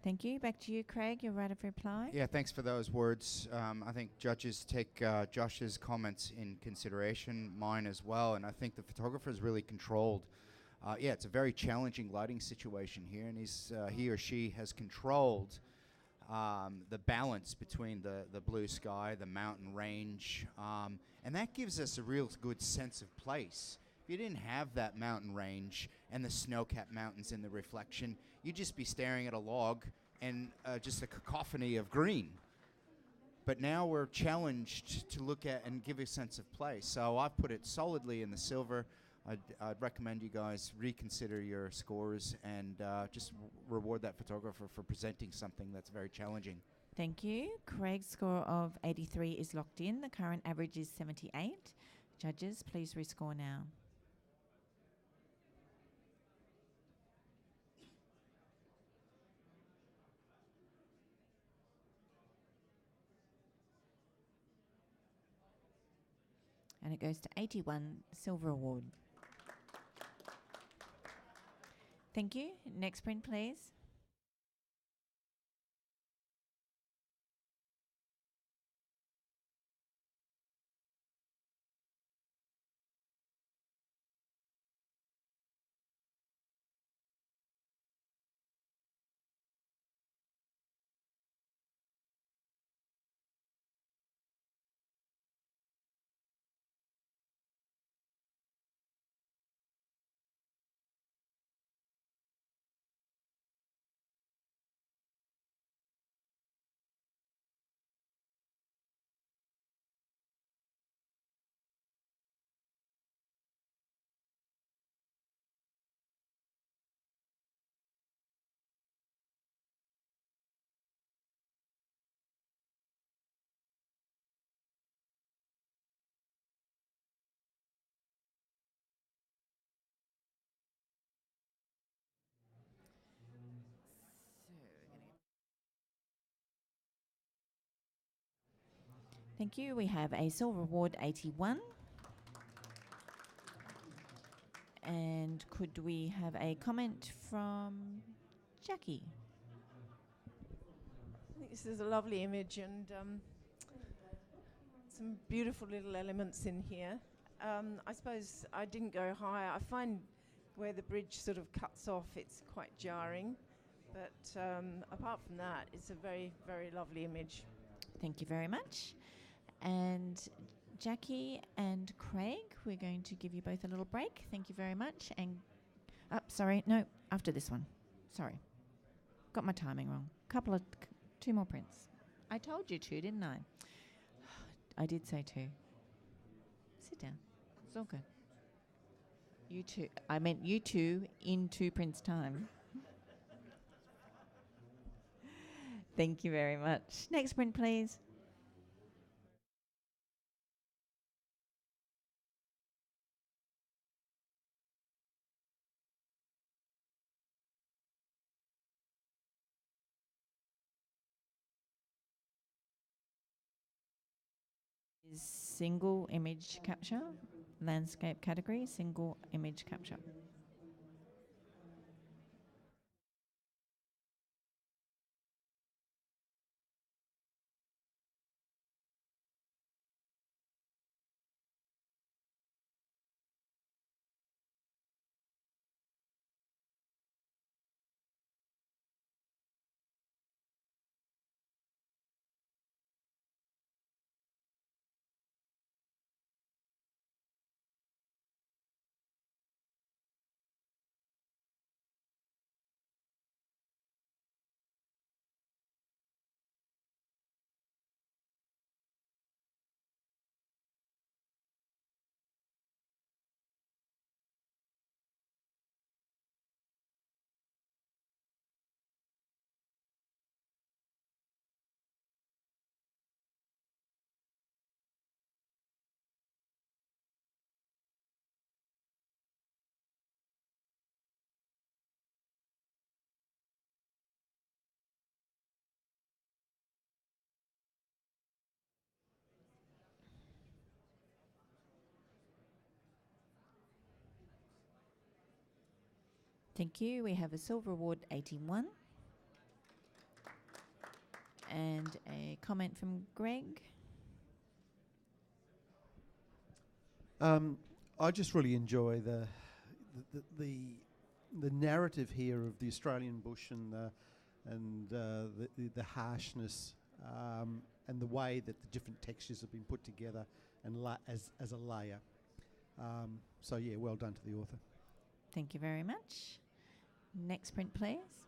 Thank you. Back to you, Craig. Your right of reply. Yeah, thanks for those words. I think judges take Josh's comments in consideration, mine as well, and I think the photographer is really controlled. It's a very challenging lighting situation here, and he or she has controlled the balance between the blue sky, the mountain range, and that gives us a real good sense of place. If you didn't have that mountain range and the snow-capped mountains in the reflection, you'd just be staring at a log and just a cacophony of green. But now we're challenged to look at and give a sense of place. So I've put it solidly in the silver. I'd recommend you guys reconsider your scores and just reward that photographer for presenting something that's very challenging. Thank you. Craig's score of 83 is locked in. The current average is 78. Judges, please rescore now. And it goes to 81, Silver Award. Thank you. Next print, please. Thank you. We have a silver award 81. And could we have a comment from Jackie? I think this is a lovely image and some beautiful little elements in here. I suppose I didn't go higher. I find where the bridge sort of cuts off, it's quite jarring. But apart from that, it's a very, very lovely image. Thank you very much. And Jackie and Craig, we're going to give you both a little break. Thank you very much. And sorry, no, after this one. Sorry, got my timing wrong. Two more prints. I told you two, didn't I? I did say two. Sit down. It's all good. You two. I meant you two in 2 prints time. Thank you very much. Next print, please. Is single image capture, landscape category, single image capture. Thank you. We have a silver award 81. And a comment from Greg. I just really enjoy the narrative here of the Australian bush and the harshness and the way that the different textures have been put together and as a layer. So yeah, well done to the author. Thank you very much. Next print, please.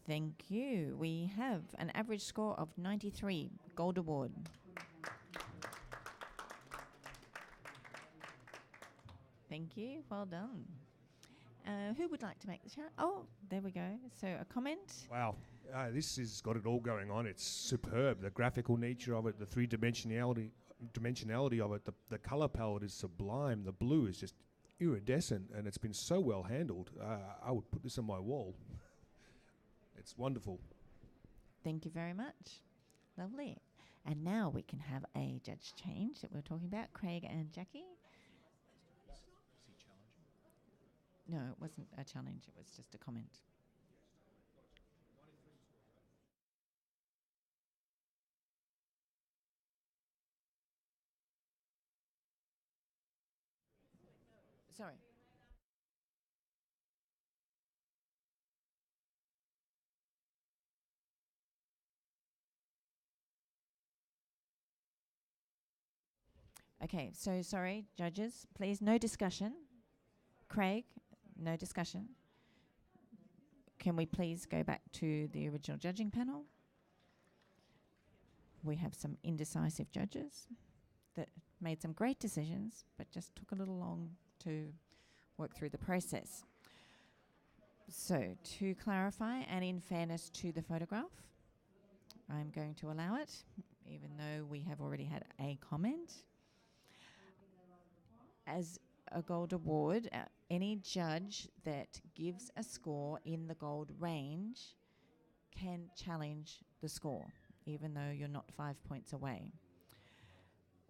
Thank you. We have an average score of 93, Gold Award. Thank you. Well done. Who would like to make the chat? Oh, there we go. So a comment. Wow, this has got it all going on. It's superb. The graphical nature of it, the three-dimensionality of it, the color palette is sublime. The blue is just iridescent, and it's been so well handled. I would put this on my wall. It's wonderful. Thank you very much. Lovely. And now we can have a judge change that we were talking about, Craig and Jackie. No, it wasn't a challenge. It was just a comment. Sorry. Okay, so sorry, judges, please, no discussion. Craig, no discussion. Can we please go back to the original judging panel? We have some indecisive judges that made some great decisions, but just took a little long to work through the process. So, to clarify, and in fairness to the photograph, I'm going to allow it, even though we have already had a comment. As a gold award, any judge that gives a score in the gold range can challenge the score, even though you're not 5 points away.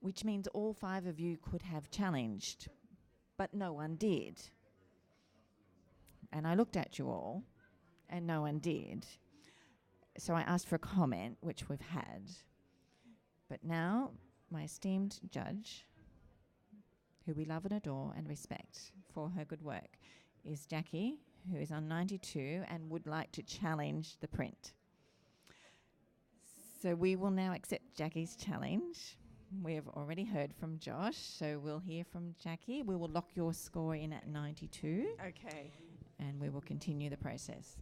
Which means all 5 of you could have challenged, but no one did. And I looked at you all, and no one did. So I asked for a comment, which we've had. But now, my esteemed judge, who we love and adore and respect for her good work, is Jackie, who is on 92 and would like to challenge the print. So we will now accept Jackie's challenge. We have already heard from Josh, so we'll hear from Jackie. We will lock your score in at 92. Okay. And we will continue the process.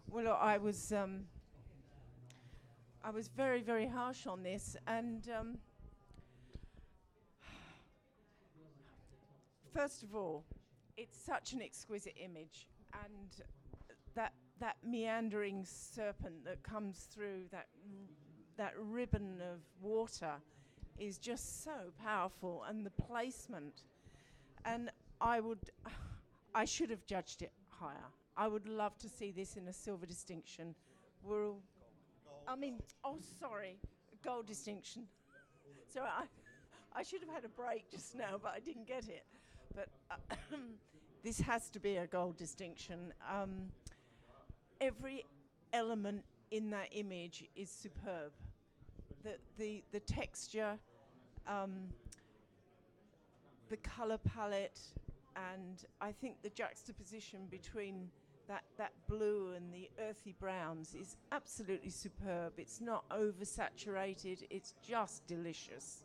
Well, look, I was very, very harsh on this, and first of all, it's such an exquisite image, and that meandering serpent that comes through that ribbon of water is just so powerful, and the placement. And I should have judged it higher. I would love to see this in a silver distinction. Gold distinction. So I should have had a break just now, but I didn't get it. But this has to be a gold distinction. Every element in that image is superb. The texture, the color palette, and I think the juxtaposition between that blue and the earthy browns is absolutely superb. It's not oversaturated, it's just delicious.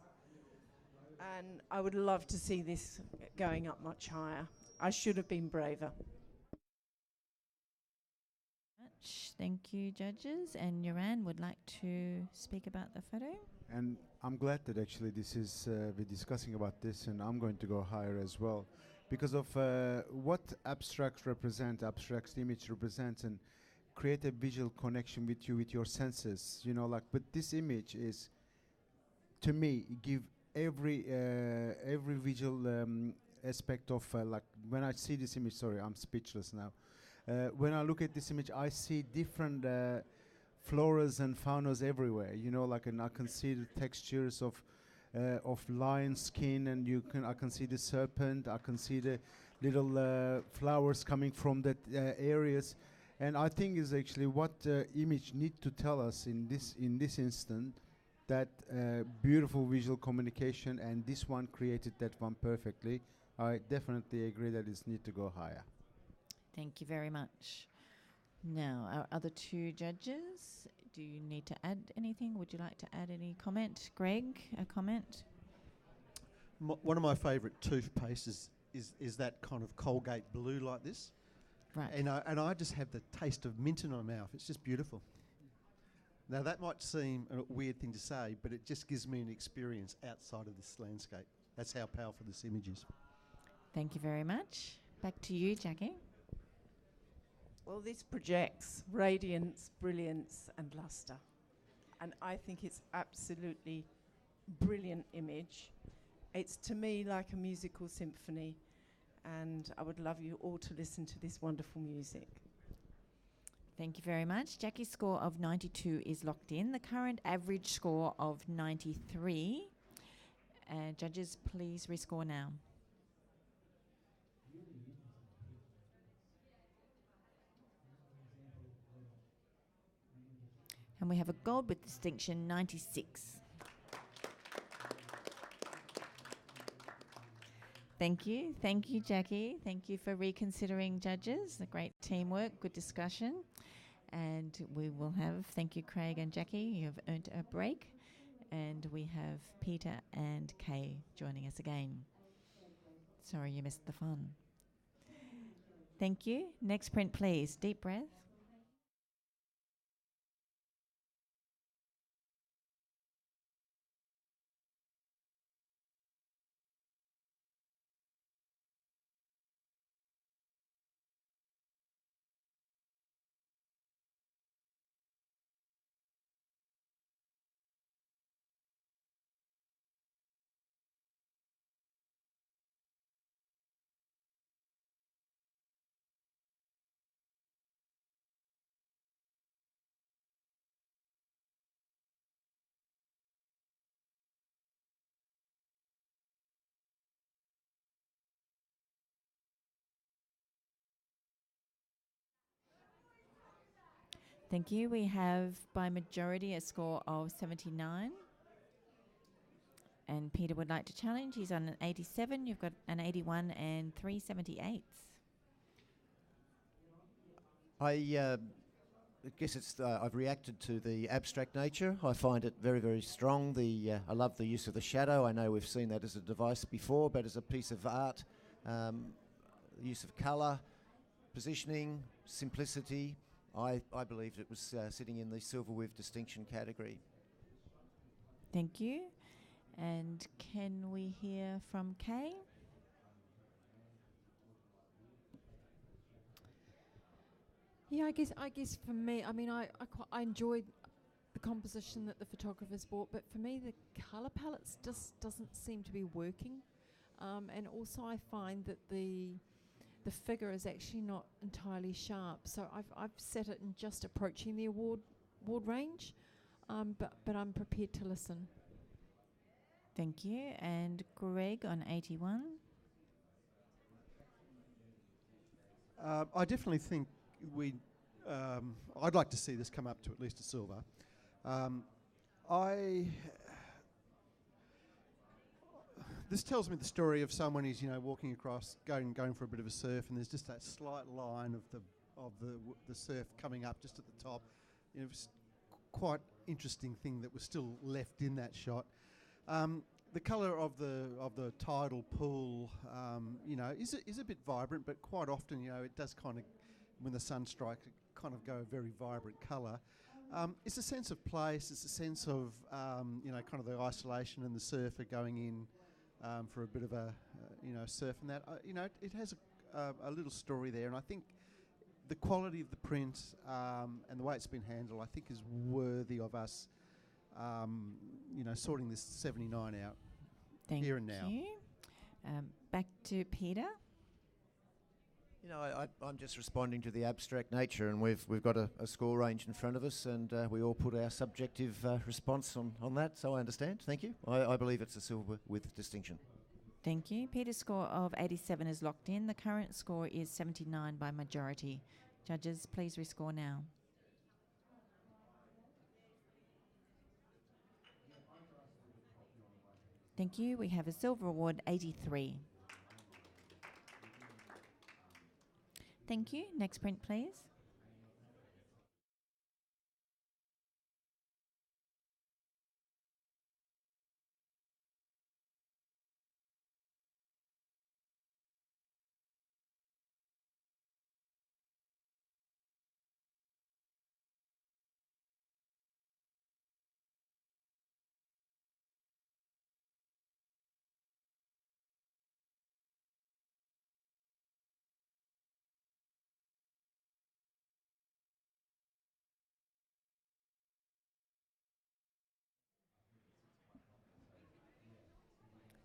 And I would love to see this going up much higher. I should have been braver. Thank you, judges. And Yoran would like to speak about the photo. And I'm glad that actually this is, we're discussing about this, and I'm going to go higher as well. Because of what abstract image represents, and create a visual connection with you, with your senses. You know, like, but this image is, to me, give every visual aspect of, like, when I see this image, sorry, I'm speechless now. When I look at this image, I see different floras and faunas everywhere. You know, like, and I can see the textures of lion skin, and I can see the serpent. I can see the little flowers coming from that areas, and I think is actually what image need to tell us in this instant, that beautiful visual communication, and this one created that one perfectly. I definitely agree that it need to go higher. Thank you very much. Now, our other 2 judges, do you need to add anything? Would you like to add any comment? Greg, a comment? One of my favourite toothpastes is that kind of Colgate blue like this. Right. And I just have the taste of mint in my mouth. It's just beautiful. Now, that might seem a weird thing to say, but it just gives me an experience outside of this landscape. That's how powerful this image is. Thank you very much. Back to you, Jackie. Well, this projects radiance, brilliance, and luster. And I think it's absolutely brilliant image. It's to me like a musical symphony, and I would love you all to listen to this wonderful music. Thank you very much. Jackie's score of 92 is locked in. The current average score of 93. Judges, please rescore now. And we have a gold with distinction, 96. Thank you, Jackie. Thank you for reconsidering, judges. A great teamwork, good discussion. And we will have, thank you, Craig and Jackie. You have earned a break. And we have Peter and Kay joining us again. Sorry you missed the fun. Thank you. Next print, please. Deep breath. Thank you. We have by majority a score of 79. And Peter would like to challenge. He's on an 87. You've got an 81 and 3 78s. I guess it's I've reacted to the abstract nature. I find it very, very strong. I love the use of the shadow. I know we've seen that as a device before, but as a piece of art, the use of colour, positioning, simplicity, I believed it was sitting in the silver with distinction category. Thank you. And can we hear from Kay? Yeah, I guess for me, I mean, I enjoyed the composition that the photographers bought, but for me, the colour palettes just doesn't seem to be working. And also, I find that the figure is actually not entirely sharp. So I've set it in just approaching the award range, but I'm prepared to listen. Thank you. And Greg on 81. I definitely think I'd like to see this come up to at least a silver. This tells me the story of someone who's walking across, going for a bit of a surf, and there's just that slight line of the surf coming up just at the top. It was quite interesting thing that was still left in that shot. The colour of the tidal pool, is a bit vibrant, but quite often, it does kind of, when the sun strikes, it kind of go a very vibrant colour. It's a sense of place. It's a sense of, kind of the isolation and the surfer going in for a bit of a, surf and that. It has a little story there, and I think the quality of the print and the way it's been handled, I think, is worthy of us, sorting this 79 out here and now. Thank you. Back to Peter. I'm just responding to the abstract nature, and we've got a score range in front of us, and we all put our subjective response on that, so I understand. Thank you. I believe it's a silver with distinction. Thank you. Peter's score of 87 is locked in. The current score is 79 by majority. Judges, please rescore now. Thank you. We have a silver award, 83. Thank you. Next print, please.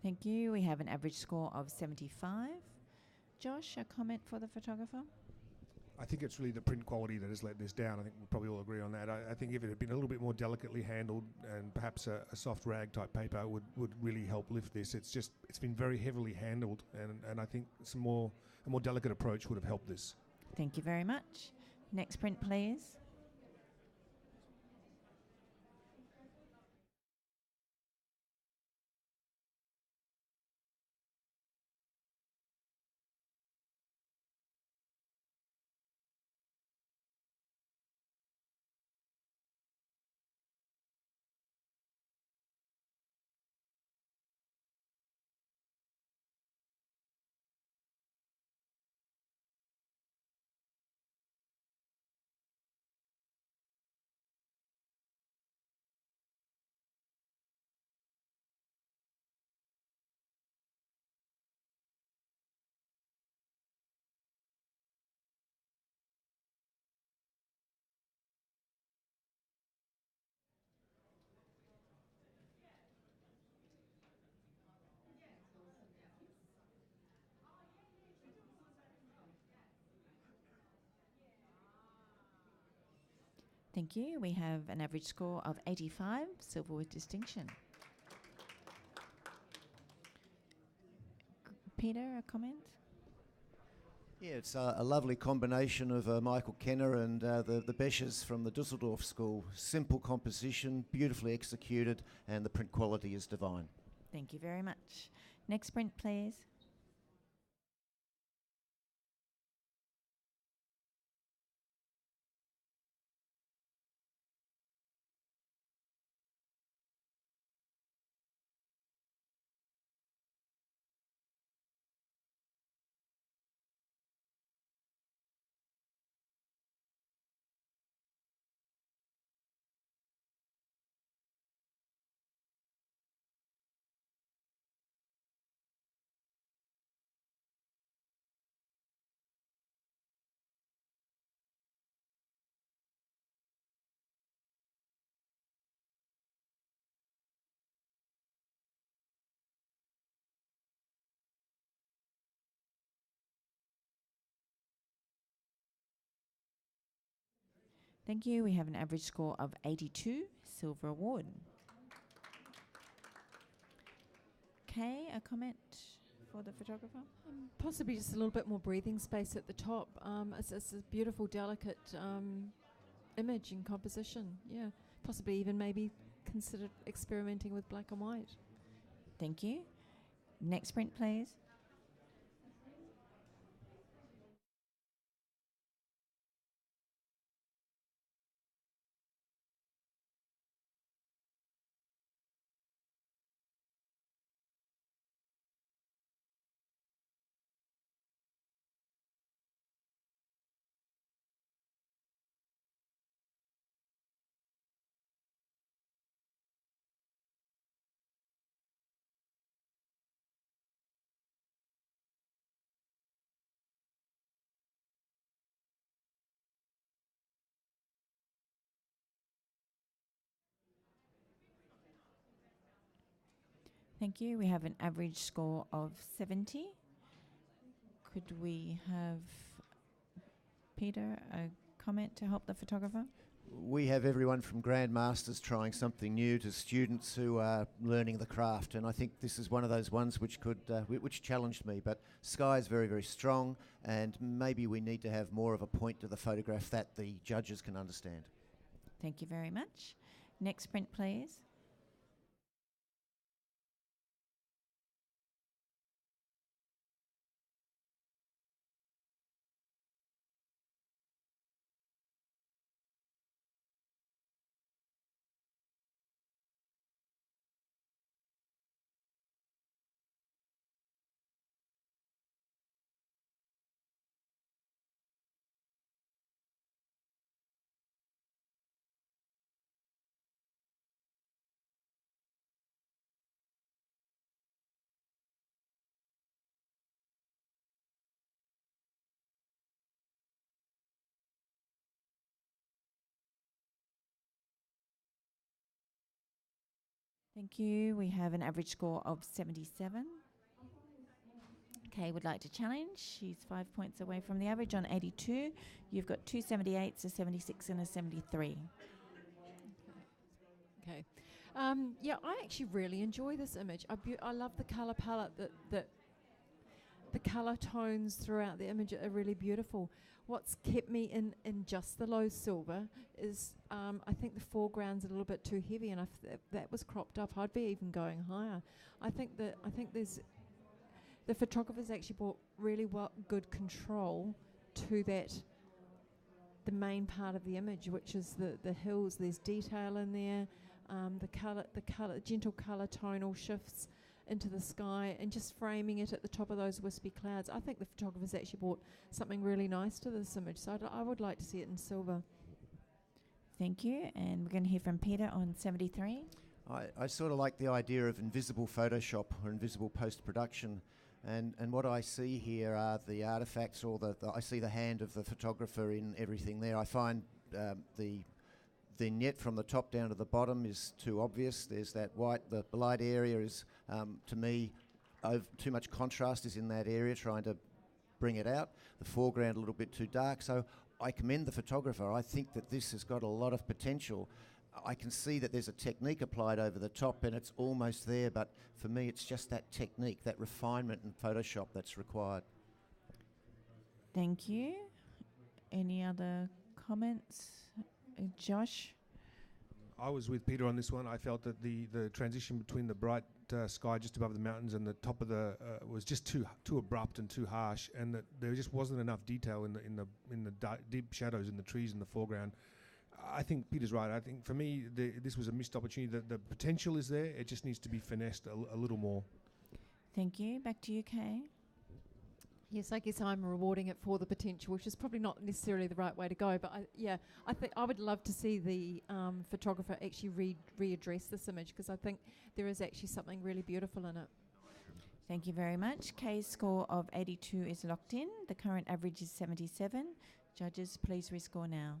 Thank you. We have an average score of 75. Josh, a comment for the photographer? I think it's really the print quality that has let this down. I think we'll probably all agree on that. I think if it had been a little bit more delicately handled and perhaps a soft rag type paper would really help lift this. It's been very heavily handled, and I think a more delicate approach would have helped this. Thank you very much. Next print, please. Thank you. We have an average score of 85, silver with distinction. Peter, a comment? Yeah, it's a lovely combination of Michael Kenner and the Beschers from the Dusseldorf School. Simple composition, beautifully executed, and the print quality is divine. Thank you very much. Next print, please. Thank you. We have an average score of 82, silver award. Kay, a comment for the photographer? Possibly just a little bit more breathing space at the top. It's a beautiful, delicate image in composition. Yeah, possibly even maybe consider experimenting with black and white. Thank you. Next print, please. Thank you. We have an average score of 70. Could we have Peter, a comment to help the photographer? We have everyone from grandmasters trying something new to students who are learning the craft, and I think this is one of those ones which could which challenged me. But Sky is very, very strong, and maybe we need to have more of a point to the photograph that the judges can understand. Thank you very much. Next print, please. Thank you. We have an average score of 77. Kay would like to challenge. She's 5 points away from the average on 82. You've got two 78s, a 76 and a 73. Okay. Yeah, I actually really enjoy this image. I love the colour palette. That the colour tones throughout the image are really beautiful. What's kept me in just the low silver is I think the foreground's a little bit too heavy, and if that was cropped up, I'd be even going higher. I think there's the photographer's actually brought really good control to the main part of the image, which is the hills. There's detail in there, the gentle colour tonal shifts into the sky, and just framing it at the top of those wispy clouds. I think the photographer's actually brought something really nice to this image, so I would like to see it in silver. Thank you. And we're going to hear from Peter on 73. I sort of like the idea of invisible Photoshop or invisible post-production. And what I see here are the artifacts, or I see the hand of the photographer in everything there. I find the vignette from the top down to the bottom is too obvious. There's that white, the light area is, to me, too much contrast is in that area, trying to bring it out. The foreground a little bit too dark. So I commend the photographer. I think that this has got a lot of potential. I can see that there's a technique applied over the top and it's almost there, but for me it's just that technique, that refinement in Photoshop that's required. Thank you. Any other comments? Josh? I was with Peter on this one. I felt that the transition between the bright sky just above the mountains and the top of the was just too abrupt and too harsh, and that there just wasn't enough detail in the deep shadows in the trees in the foreground. I think Peter's right. I think for me this was a missed opportunity. The potential is there. It just needs to be finessed a little more. Thank you. Back to you, Kay. Yes, I guess I'm rewarding it for the potential, which is probably not necessarily the right way to go. But I think I would love to see the photographer actually readdress this image, because I think there is actually something really beautiful in it. Thank you very much. Kay's score of 82 is locked in. The current average is 77. Judges, please rescore now.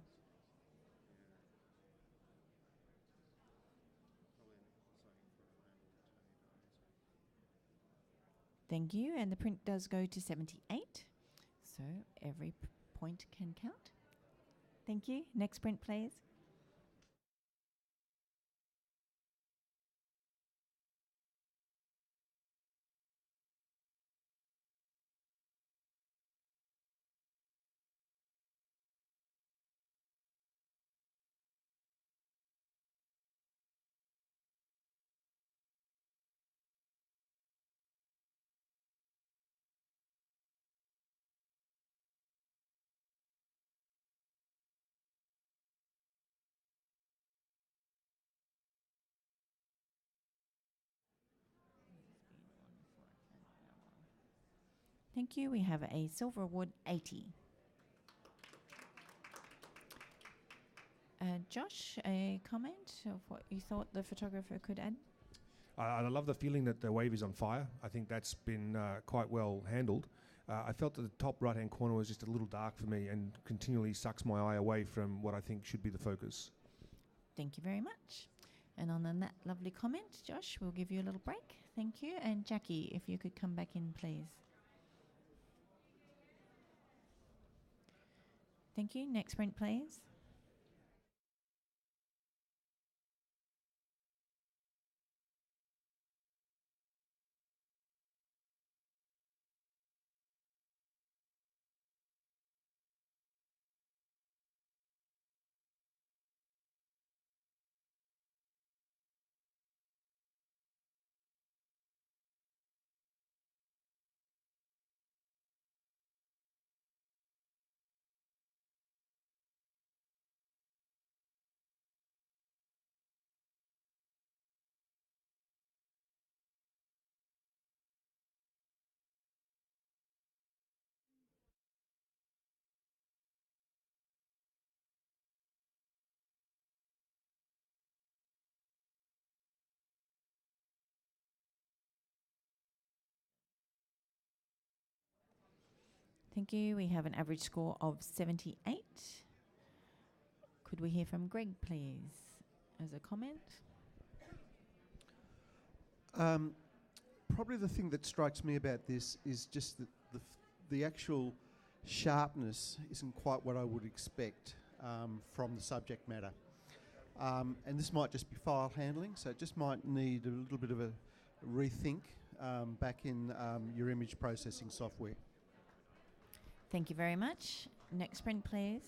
Thank you. And the print does go to 78. So every point can count. Thank you. Next print, please. Thank you. We have a silver award 80. Josh, a comment of what you thought the photographer could add? I love the feeling that the wave is on fire. I think that's been quite well handled. I felt that the top right-hand corner was just a little dark for me and continually sucks my eye away from what I think should be the focus. Thank you very much. And on that lovely comment, Josh, we'll give you a little break. Thank you. And Jackie, if you could come back in, please. Thank you. Next print, please. Thank you. We have an average score of 78. Could we hear from Greg, please, as a comment? Probably the thing that strikes me about this is just that the actual sharpness isn't quite what I would expect from the subject matter. And this might just be file handling, so it just might need a little bit of a rethink back in your image processing software. Thank you very much. Next print, please.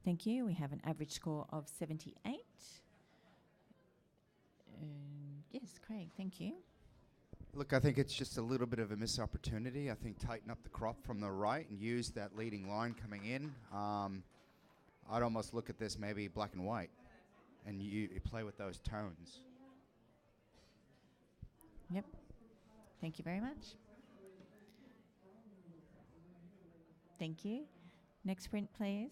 Thank you. We have an average score of 78. Yes, Craig, thank you. Look, I think it's just a little bit of a missed opportunity. I think tighten up the crop from the right and use that leading line coming in. I'd almost look at this maybe black and white, and you play with those tones. Yep. Thank you very much. Thank you. Next print, please.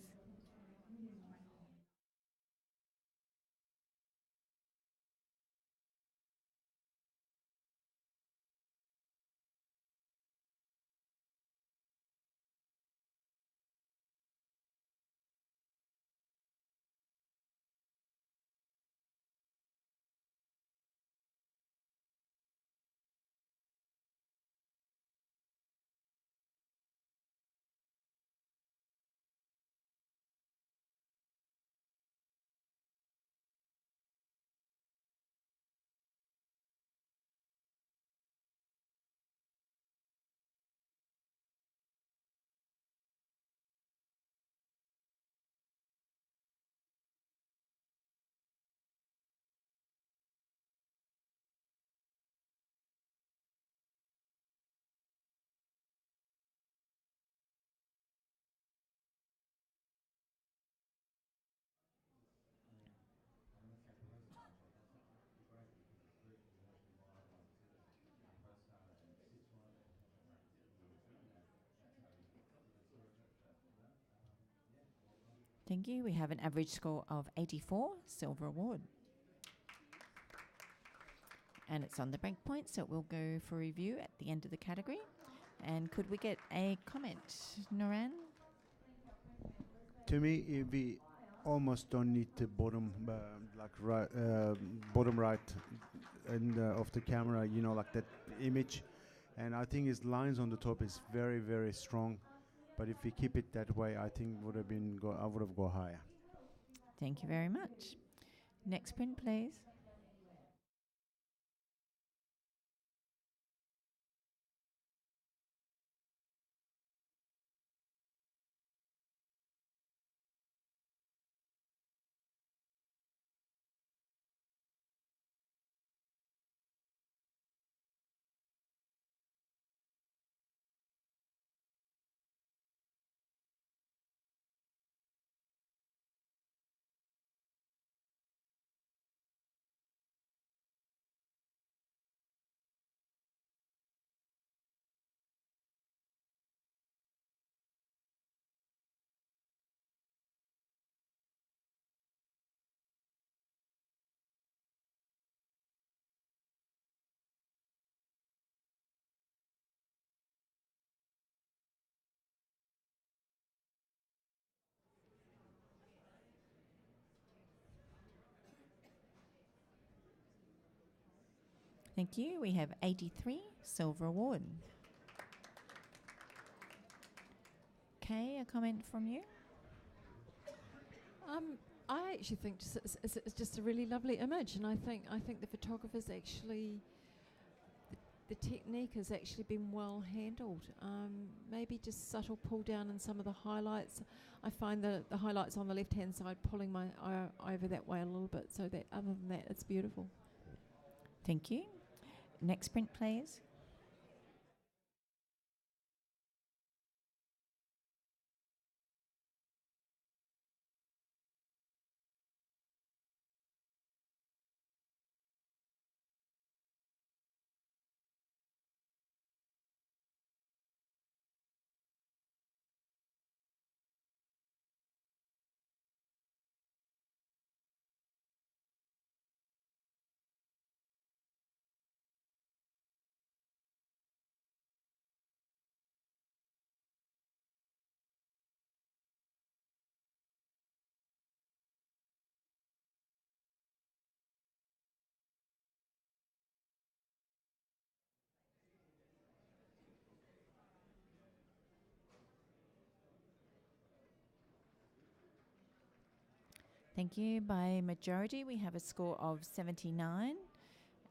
Thank you. We have an average score of 84, silver award. And it's on the break point, so it will go for review at the end of the category. And could we get a comment, Noran? To me, we almost don't need the bottom, bottom right end of the camera, you know, like that image. And I think his lines on the top is very, very strong. But if we keep it that way, I think would have been I would have gone higher. Thank you very much. Next print, please. Thank you. We have 83, silver award. Kay, a comment from you? I actually think it's just a really lovely image, and I think the photographer's actually the technique has actually been well handled. Maybe just subtle pull down in some of the highlights. I find the highlights on the left-hand side pulling my eye over that way a little bit, so that other than that, it's beautiful. Thank you. Next print, please. Thank you. By majority, we have a score of 79.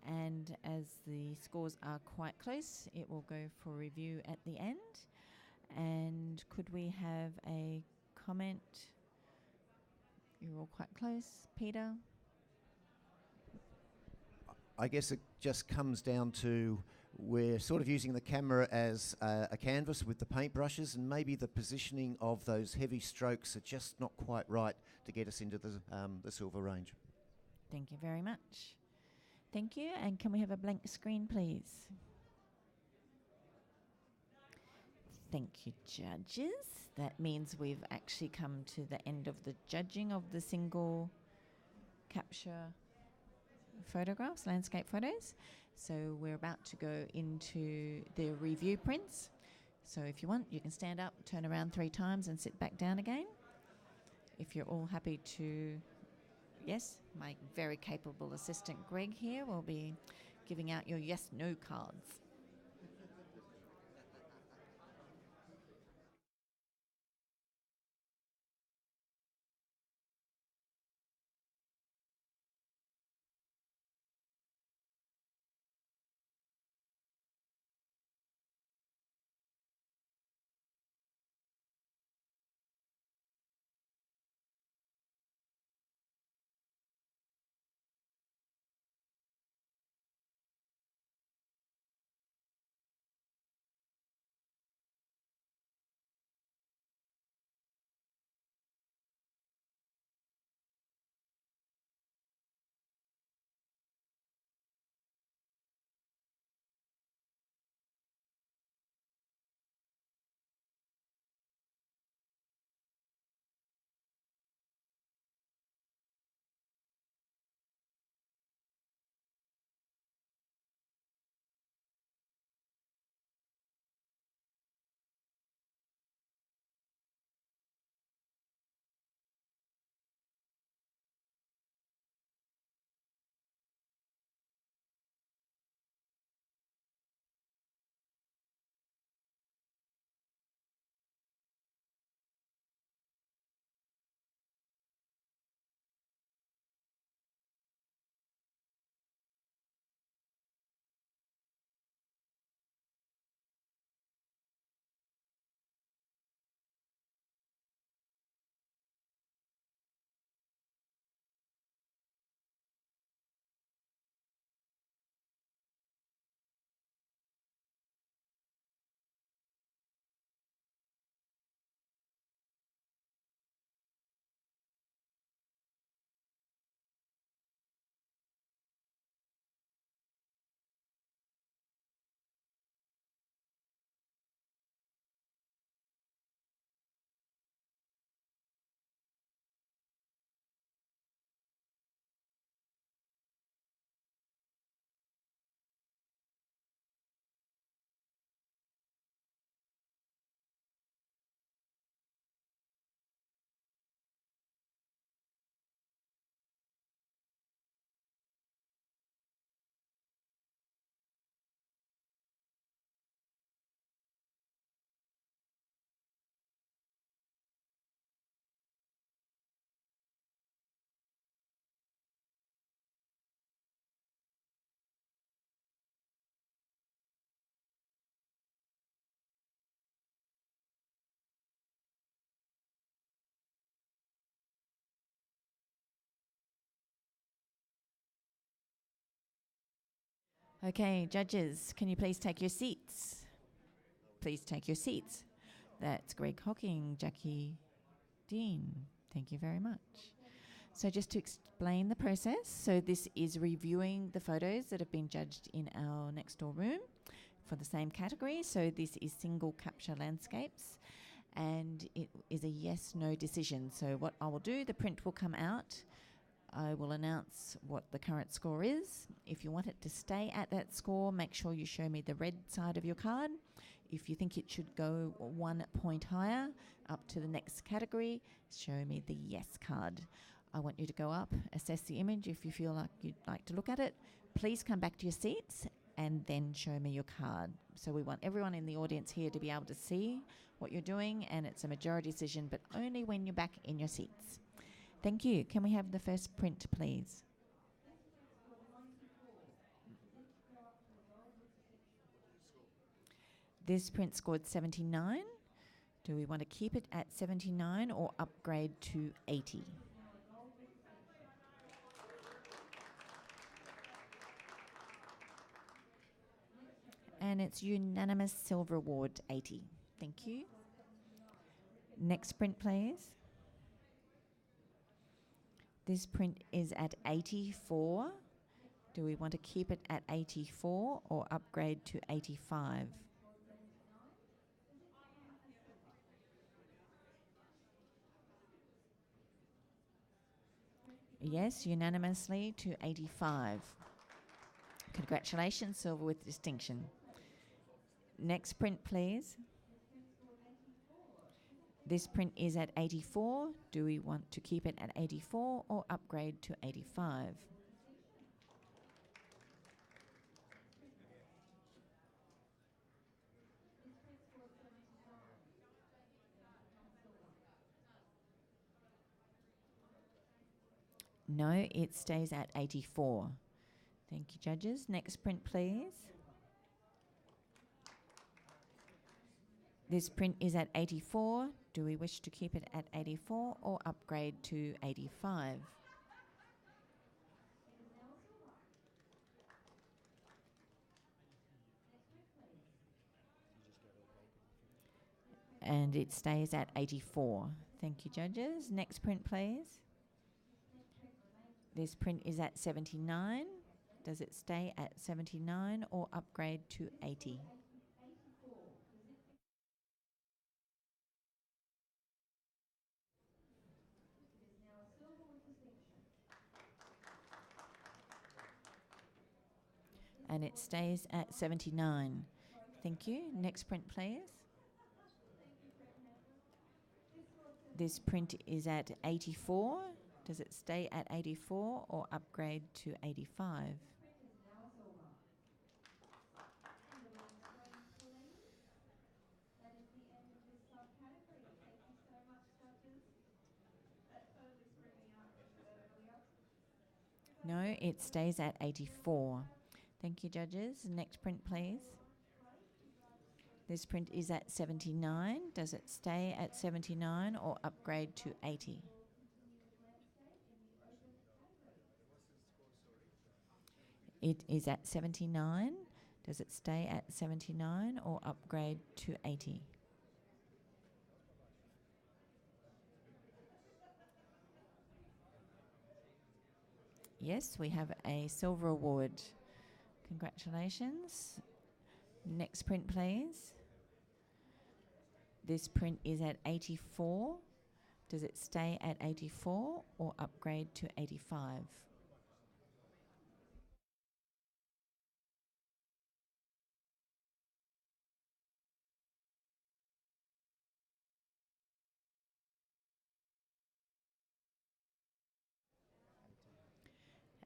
And as the scores are quite close, it will go for review at the end. And could we have a comment? You're all quite close. Peter? I guess it just comes down to we're sort of using the camera as a canvas with the paintbrushes, and maybe the positioning of those heavy strokes are just not quite right to get us into the silver range. Thank you very much. Thank you. And can we have a blank screen, please? Thank you, judges. That means we've actually come to the end of the judging of the single capture photographs, landscape photos. So we're about to go into the review prints. So if you want, you can stand up, turn around 3 times and sit back down again. If you're all happy to, yes, my very capable assistant Greg here will be giving out your yes/no cards. Okay, judges, can you please take your seats? Please take your seats. That's Greg Hocking, Jackie Dean. Thank you very much. So just to explain the process, so this is reviewing the photos that have been judged in our next door room for the same category. So this is single capture landscapes, and it is a yes/no decision. So what I will do, the print will come out. I will announce what the current score is. If you want it to stay at that score, make sure you show me the red side of your card. If you think it should go 1 point higher up to the next category, show me the yes card. I want you to go up, assess the image. If you feel like you'd like to look at it, please come back to your seats and then show me your card. So we want everyone in the audience here to be able to see what you're doing, and it's a majority decision, but only when you're back in your seats. Thank you. Can we have the first print, please? This print scored 79. Do we want to keep it at 79 or upgrade to 80? And it's unanimous silver award, 80. Thank you. Next print, please. This print is at 84. Do we want to keep it at 84 or upgrade to 85? Yes, unanimously to 85. Congratulations, silver with distinction. Next print, please. This print is at 84. Do we want to keep it at 84 or upgrade to 85? No, it stays at 84. Thank you, judges. Next print, please. This print is at 84. Do we wish to keep it at 84 or upgrade to 85? And it stays at 84. Thank you, judges. Next print, please. This print is at 79. Does it stay at 79 or upgrade to 80? And it stays at 79. Thank you. Next print, please. This print is at 84. Does it stay at 84 or upgrade to 85? No, it stays at 84. Thank you, judges. Next print, please. This print is at 79. Does it stay at 79 or upgrade to 80? It is at 79. Does it stay at 79 or upgrade to 80? Yes, we have a silver award. Congratulations. Next print, please. This print is at 84. Does it stay at 84 or upgrade to 85?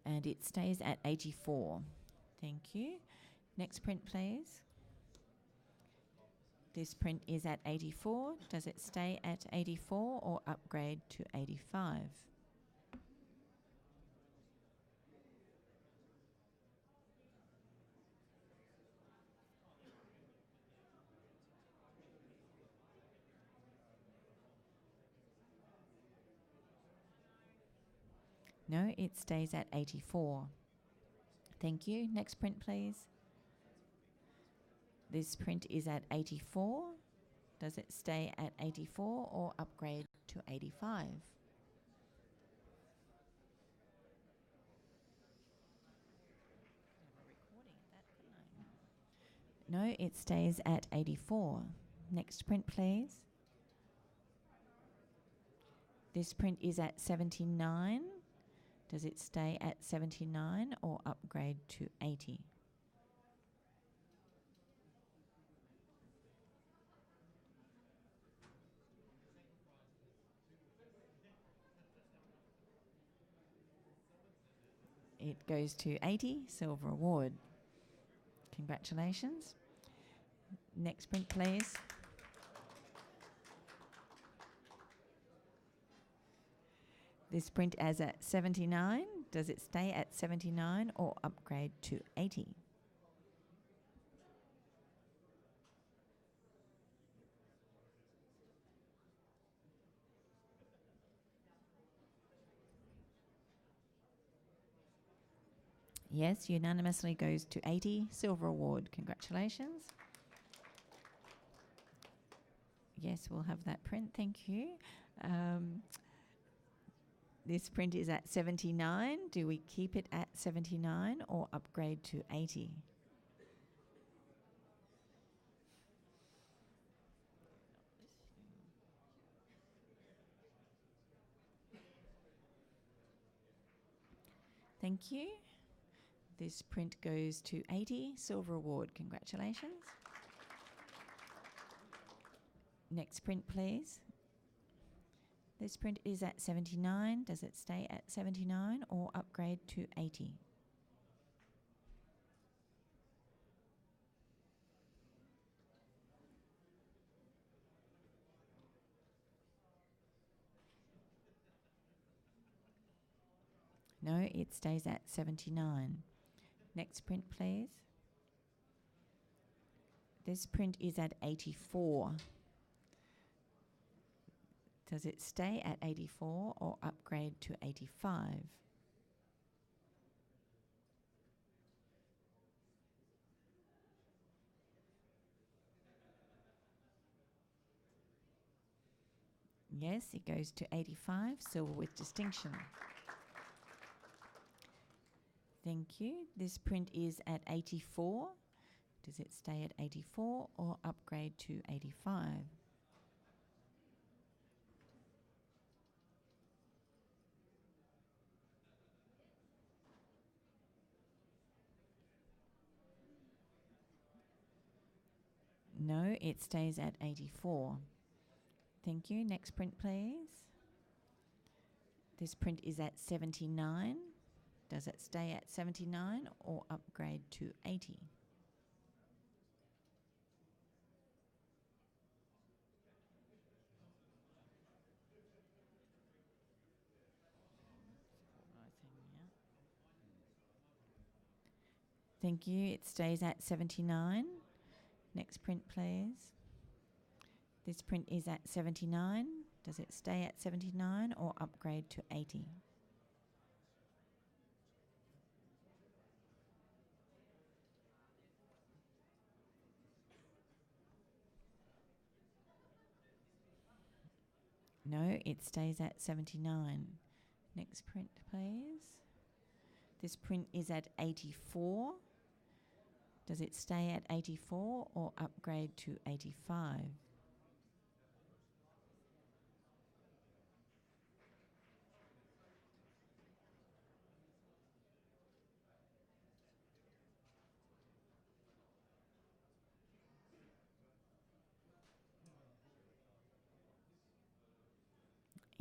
And it stays at 84. Thank you. Next print, please. This print is at 84. Does it stay at 84 or upgrade to 85? No, it stays at 84. Thank you. Next print, please. This print is at 84. Does it stay at 84 or upgrade to 85? No, it stays at 84. Next print, please. This print is at 79. Does it stay at 79 or upgrade to 80? It goes to 80, silver award. Congratulations. Next print, please. This print is at 79. Does it stay at 79 or upgrade to 80? Yes, unanimously goes to 80, silver award. Congratulations. Yes, we'll have that print. Thank you. This print is at 79. Do we keep it at 79 or upgrade to 80? Thank you. This print goes to 80, silver award. Congratulations. Next print, please. This print is at 79. Does it stay at 79 or upgrade to 80? No, it stays at 79. Next print, please. This print is at 84. Does it stay at 84 or upgrade to 85? Yes, it goes to 85, silver with distinction. Thank you. This print is at 84. Does it stay at 84 or upgrade to 85? No, it stays at 84. Thank you. Next print, please. This print is at 79. Does it stay at 79 or upgrade to 80? Thank you. It stays at 79. Next print, please. This print is at 79. Does it stay at 79 or upgrade to 80? No, it stays at 79. Next print, please. This print is at 84. Does it stay at 84 or upgrade to 85?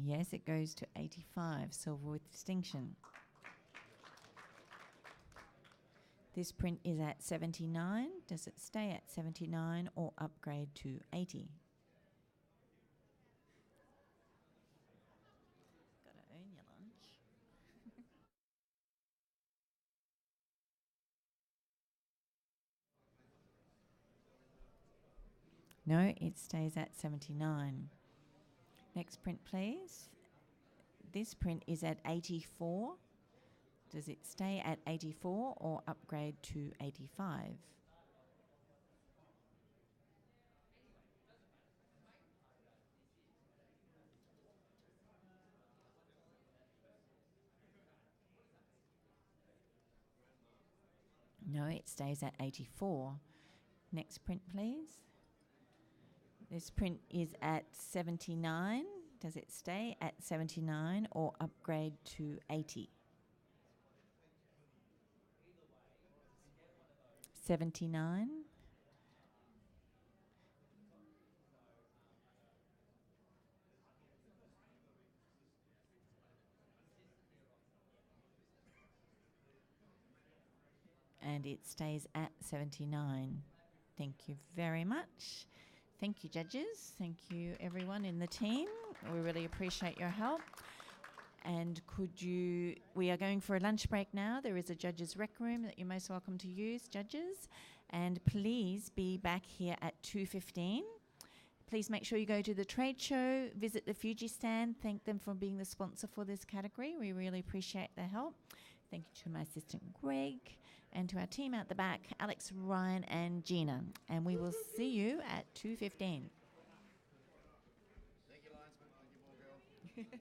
Yes, it goes to 85, silver with distinction. This print is at 79. Does it stay at 79 or upgrade to 80? Gotta earn your lunch. No, it stays at 79. Next print, please. This print is at 84. Does it stay at 84 or upgrade to 85? No, it stays at 84. Next print, please. This print is at 79. Does it stay at 79 or upgrade to 80? 79. And it stays at 79. Thank you very much. Thank you, judges. Thank you, everyone in the team. We really appreciate your help. And we are going for a lunch break now. There is a judges' rec room that you're most welcome to use, judges. And please be back here at 2:15. Please make sure you go to the trade show, visit the Fuji stand, thank them for being the sponsor for this category. We really appreciate their help. Thank you to my assistant Greg and to our team out the back, Alex, Ryan and Gina. And we will see you at 2:15. Thank you, Linesman. Thank you, ball girl.